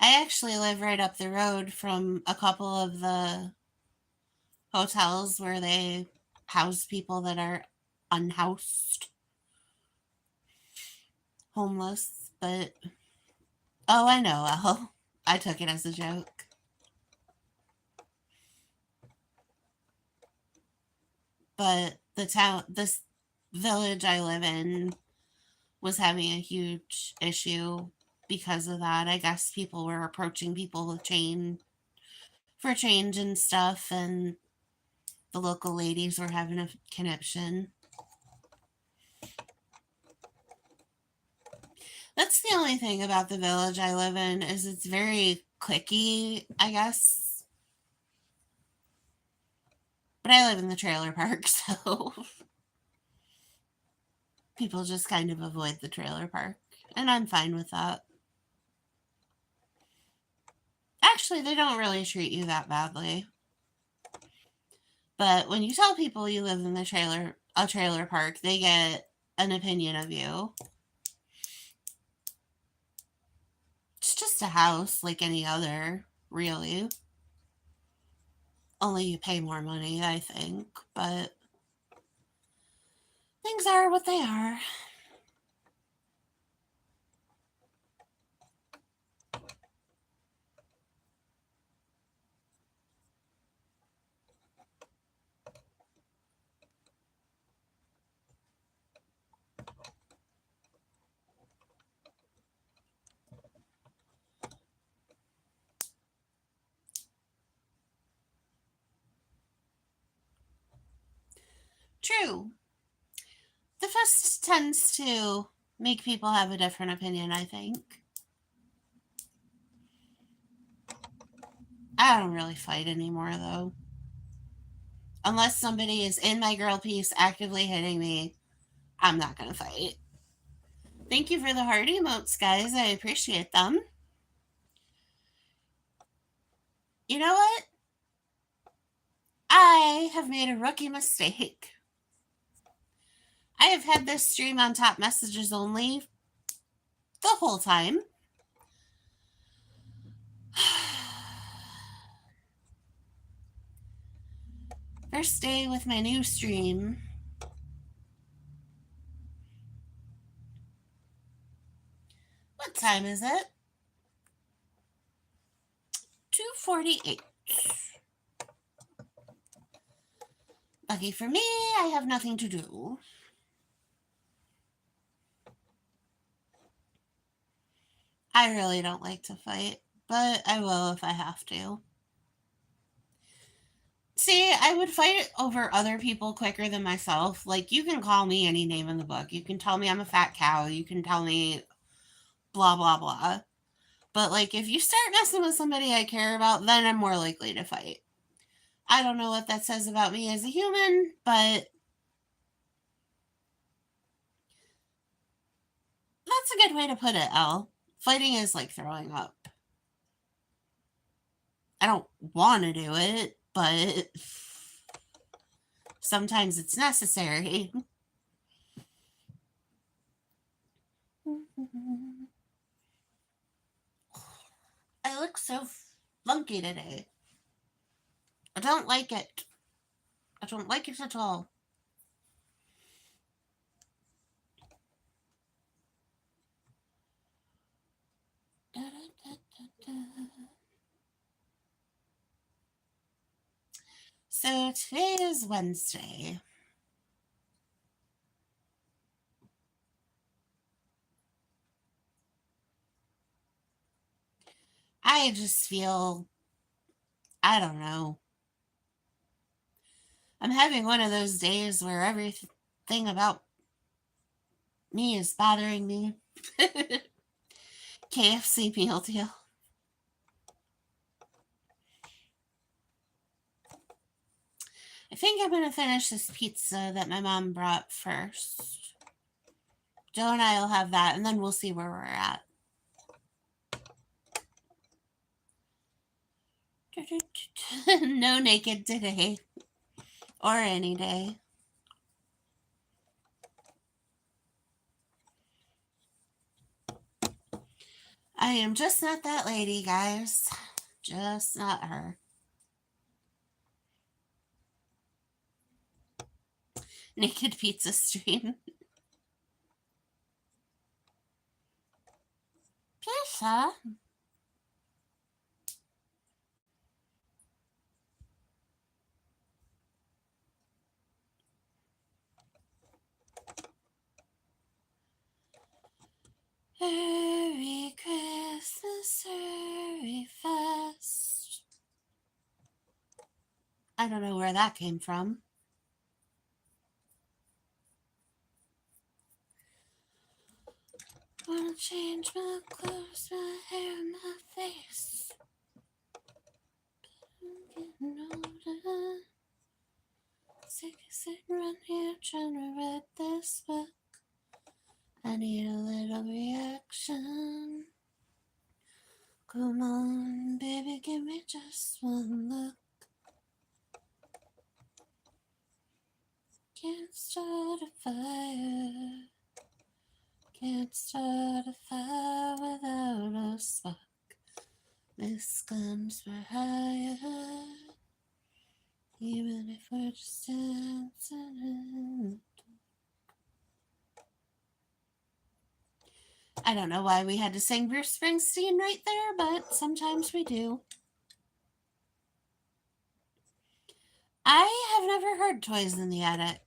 I actually live right up the road from a couple of the hotels where they house people that are unhoused, homeless. But oh, I know, Al. I took it as a joke. But this village I live in was having a huge issue because of that. I guess people were approaching people with change and stuff, and the local ladies were having a conniption. That's the only thing about the village I live in is it's very cliquey, I guess. But I live in the trailer park, so people just kind of avoid the trailer park, and I'm fine with that. Actually, they don't really treat you that badly. But when you tell people you live in a trailer park, they get an opinion of you. It's just a house like any other, really. Only you pay more money, I think. But things are what they are. True. The fest tends to make people have a different opinion, I think. I don't really fight anymore, though. Unless somebody is in my girl piece actively hitting me, I'm not going to fight. Thank you for the heart emotes, guys. I appreciate them. You know what? I have made a rookie mistake. I have had this stream on top messages only the whole time. First day with my new stream. What time is it? 2:48. Lucky for me, I have nothing to do. I really don't like to fight, but I will if I have to. See, I would fight over other people quicker than myself. Like, you can call me any name in the book. You can tell me I'm a fat cow. You can tell me blah, blah, blah. But, like, if you start messing with somebody I care about, then I'm more likely to fight. I don't know what that says about me as a human, but that's a good way to put it, Elle. Fighting is like throwing up. I don't want to do it, but sometimes it's necessary. I look so funky today. I don't like it. I don't like it at all. So today is Wednesday. I just feel, I don't know. I'm having one of those days where everything about me is bothering me. KFC meal deal. I think I'm going to finish this pizza that my mom brought first. Joe and I will have that, and then we'll see where we're at. No naked today. Or any day. I am just not that lady, guys. Just not her. Naked pizza stream. Pizza? Merry Christmas, Merry Fest. I don't know where that came from. Wanna change my clothes, my hair, my face. But I'm getting older. Sick of sitting around here trying to read this book. I need a little reaction. Come on, baby, give me just one look. Can't start a fire. Can't start a fire without a spark. This comes for higher. Even if we're just dancing. I don't know why we had to sing Bruce Springsteen right there, but sometimes we do. I have never heard Toys in the Attic.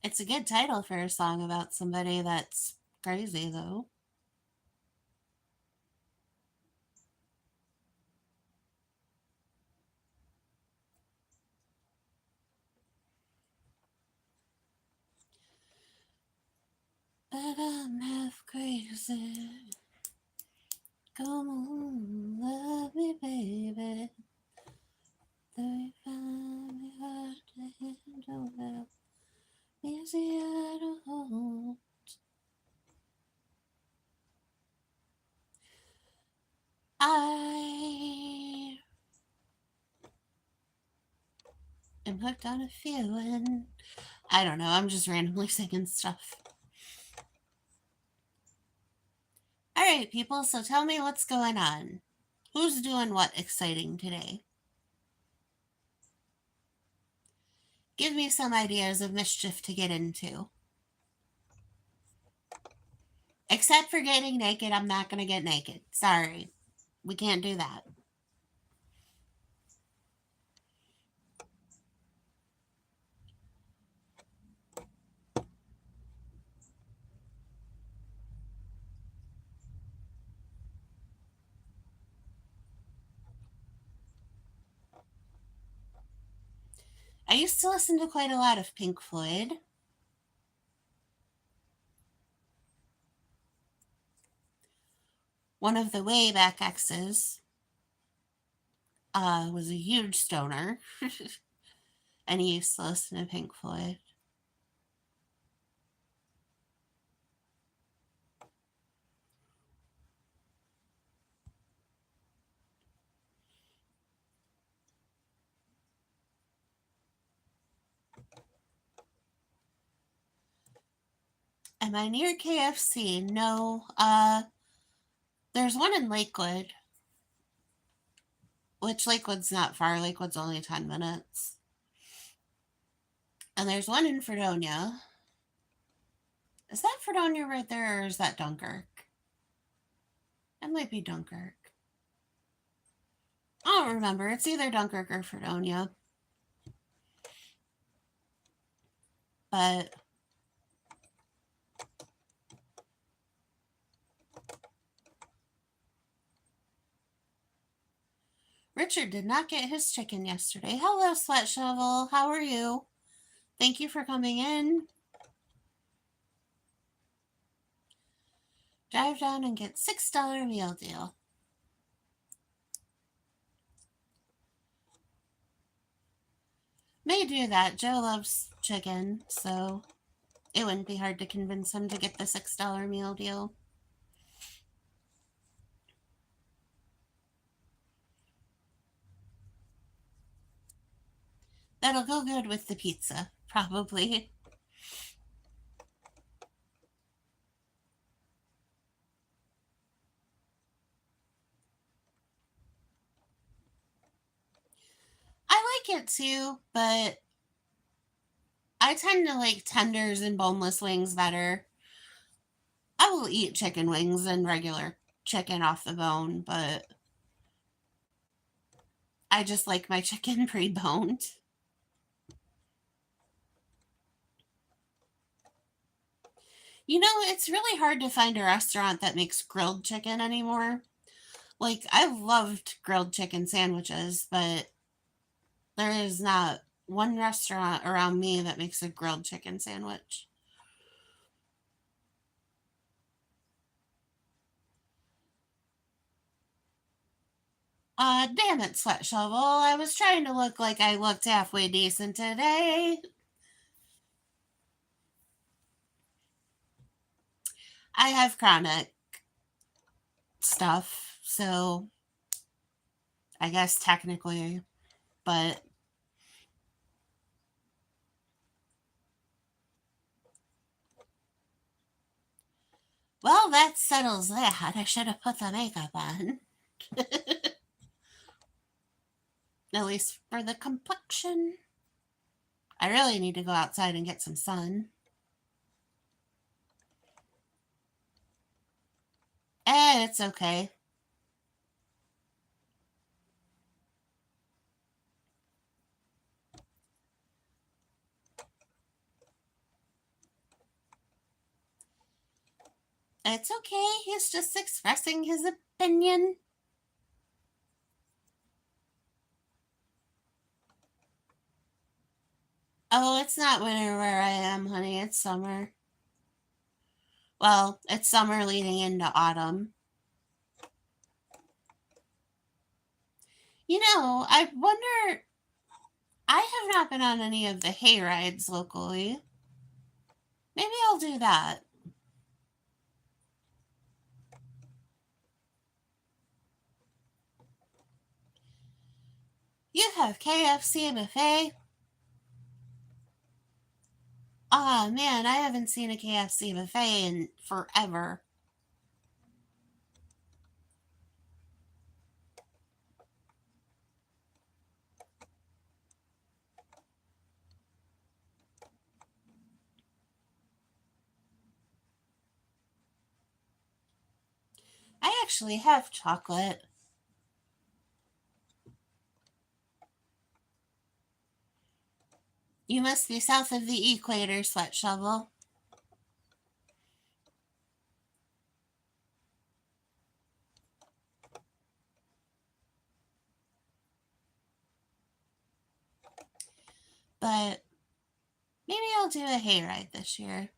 It's a good title for a song about somebody that's crazy, though. But I'm half crazy. Come on, love me, baby. Though you find me hard to handle, well, easy I don't hold. I am hooked on a feeling. I don't know, I'm just randomly singing stuff. All right, people, so tell me what's going on. Who's doing what exciting today? Give me some ideas of mischief to get into. Except for getting naked, I'm not going to get naked. Sorry. We can't do that. I used to listen to quite a lot of Pink Floyd. One of the way back exes was a huge stoner, and he used to listen to Pink Floyd. Am I near KFC? No. There's one in Lakewood, which Lakewood's not far. Lakewood's only 10 minutes. And there's one in Fredonia. Is that Fredonia right there, or is that Dunkirk? It might be Dunkirk. I don't remember. It's either Dunkirk or Fredonia. But Richard did not get his chicken yesterday. Hello, Sweat Shovel. How are you? Thank you for coming in. Drive down and get $6 meal deal. May do that. Joe loves chicken, so it wouldn't be hard to convince him to get the $6 meal deal. That'll go good with the pizza, probably. I like it too, but I tend to like tenders and boneless wings better. I will eat chicken wings and regular chicken off the bone, but I just like my chicken pre-boned. You know, it's really hard to find a restaurant that makes grilled chicken anymore. Like, I've loved grilled chicken sandwiches, but there is not one restaurant around me that makes a grilled chicken sandwich. Damn it, Sweat Shovel. I was trying to look like I looked halfway decent today. I have chronic stuff, so I guess technically, but well, that settles that. I should have put the makeup on. At least for the complexion. I really need to go outside and get some sun. It's okay. It's okay. He's just expressing his opinion. Oh, it's not winter where I am, honey. It's summer. Well, it's summer leading into autumn. You know, I wonder. I have not been on any of the hay rides locally. Maybe I'll do that. You have KFC buffet? Oh man, I haven't seen a KFC buffet in forever. I actually have chocolate. You must be south of the equator, Sweat Shovel. But maybe I'll do a hayride this year.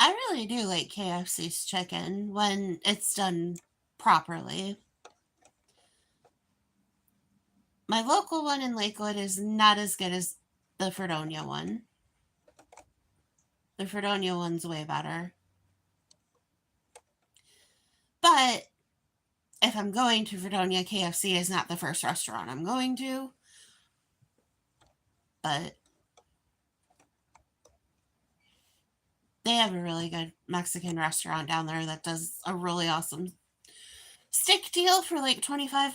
I really do like KFC's chicken when it's done properly. My local one in Lakewood is not as good as the Fredonia one. The Fredonia one's way better. But if I'm going to Fredonia, KFC is not the first restaurant I'm going to. But they have a really good Mexican restaurant down there that does a really awesome steak deal for like $25.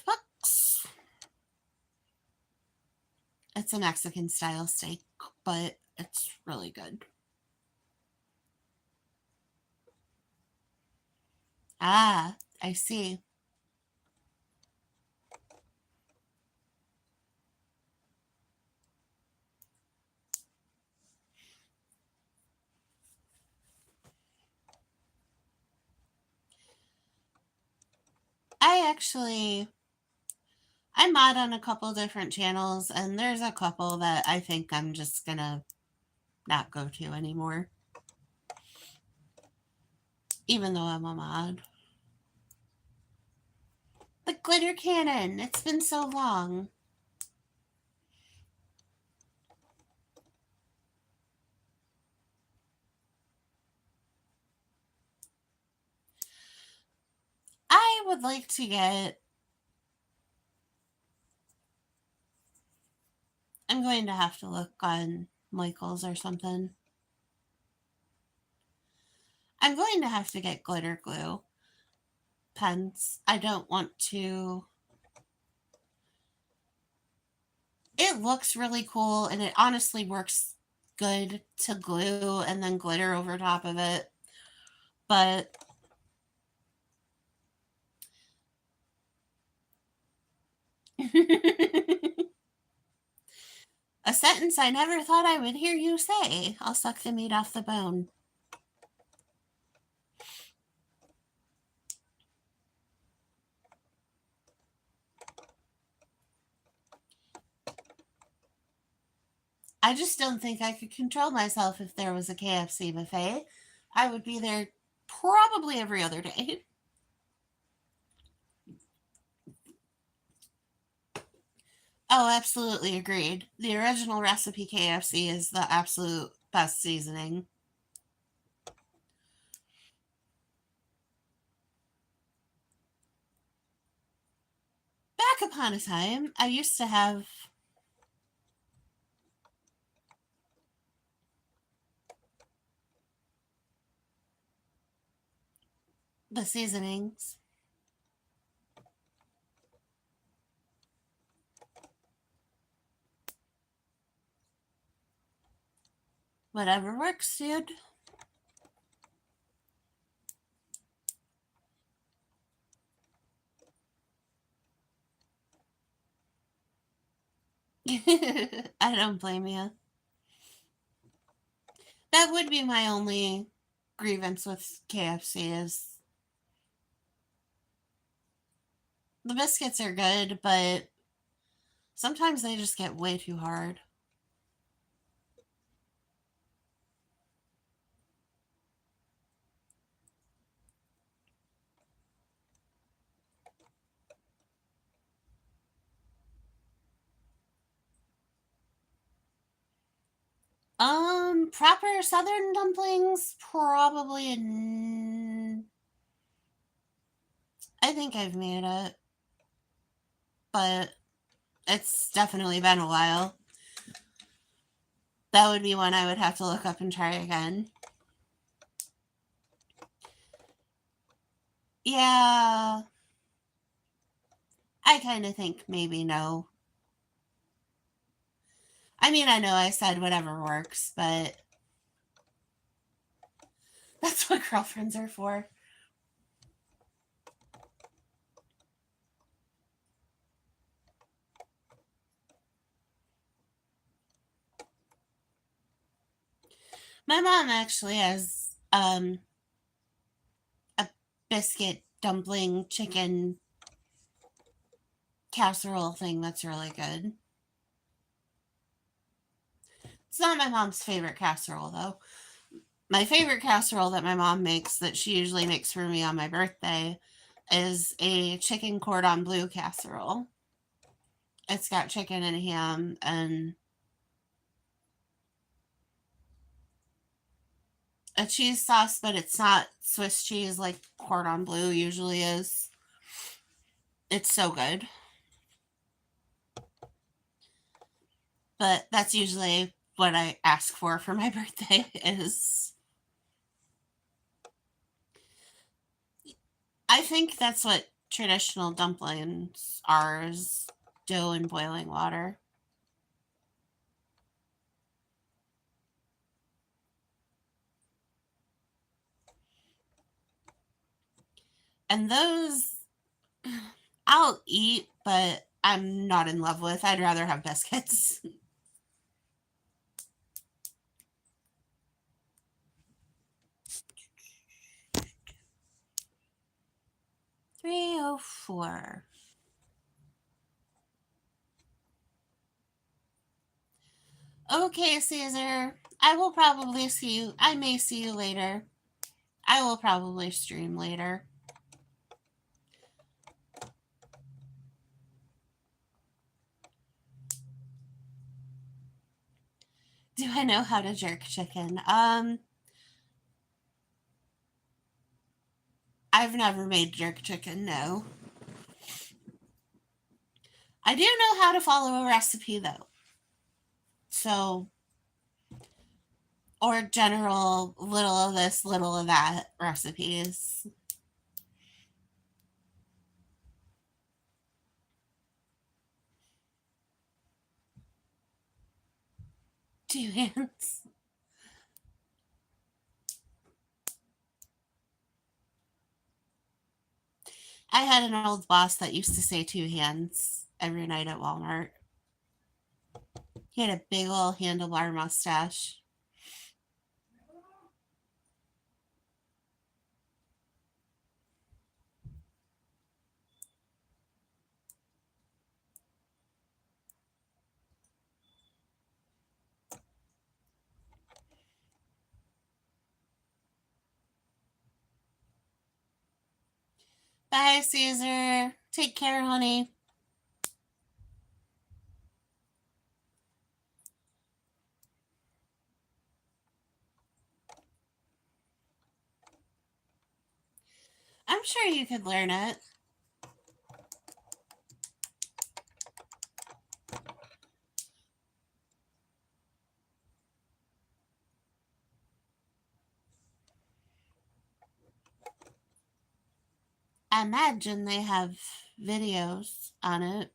It's a Mexican style steak, but it's really good. Ah, I see. I mod on a couple different channels, and there's a couple that I think I'm just gonna not go to anymore, even though I'm a mod. The glitter cannon. It's been so long. I would like to get. I'm going to have to look on Michaels or something. I'm going to have to get glitter glue pens. I don't want to. It looks really cool and it honestly works good to glue and then glitter over top of it. But a sentence I never thought I would hear you say. I'll suck the meat off the bone. I just don't think I could control myself if there was a KFC buffet. I would be there probably every other day. Oh, absolutely agreed. The original recipe KFC is the absolute best seasoning. Back upon a time, I used to have the seasonings. Whatever works, dude. I don't blame you. That would be my only grievance with KFC is the biscuits are good, but sometimes they just get way too hard. Proper southern dumplings, probably. I think I've made it, but it's definitely been a while. That would be one I would have to look up and try again. Yeah, I kind of think maybe no. I mean, I know I said whatever works, but that's what girlfriends are for. My mom actually has a biscuit dumpling chicken casserole thing that's really good. It's not my mom's favorite casserole though. My favorite casserole that my mom makes that she usually makes for me on my birthday is a chicken cordon bleu casserole. It's got chicken and ham and a cheese sauce, but it's not Swiss cheese like cordon bleu usually is. It's so good. But that's usually what I ask for my birthday is I think that's what traditional dumplings are is dough and boiling water. And those I'll eat, but I'm not in love with. I'd rather have biscuits. 304. Okay, Caesar. I will probably see you. I may see you later. I will probably stream later. Do I know how to jerk chicken? I've never made jerk chicken, no. I do know how to follow a recipe though. So, or general little of this, little of that recipes. 2 hands. I had an old boss that used to say 2 hands every night at Walmart. He had a big old handlebar mustache. Bye, Caesar. Take care, honey. I'm sure you could learn it. I imagine they have videos on it.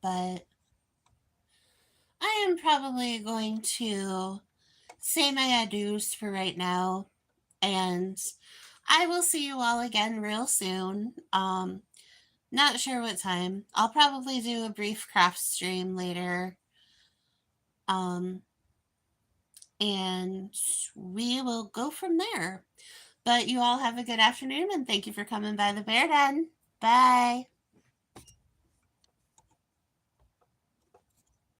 But I am probably going to say my adieus for right now. And I will see you all again real soon. Not sure what time. I'll probably do a brief craft stream later. Um, and we will go from there. But you all have a good afternoon and thank you for coming by the Bear Den. Bye.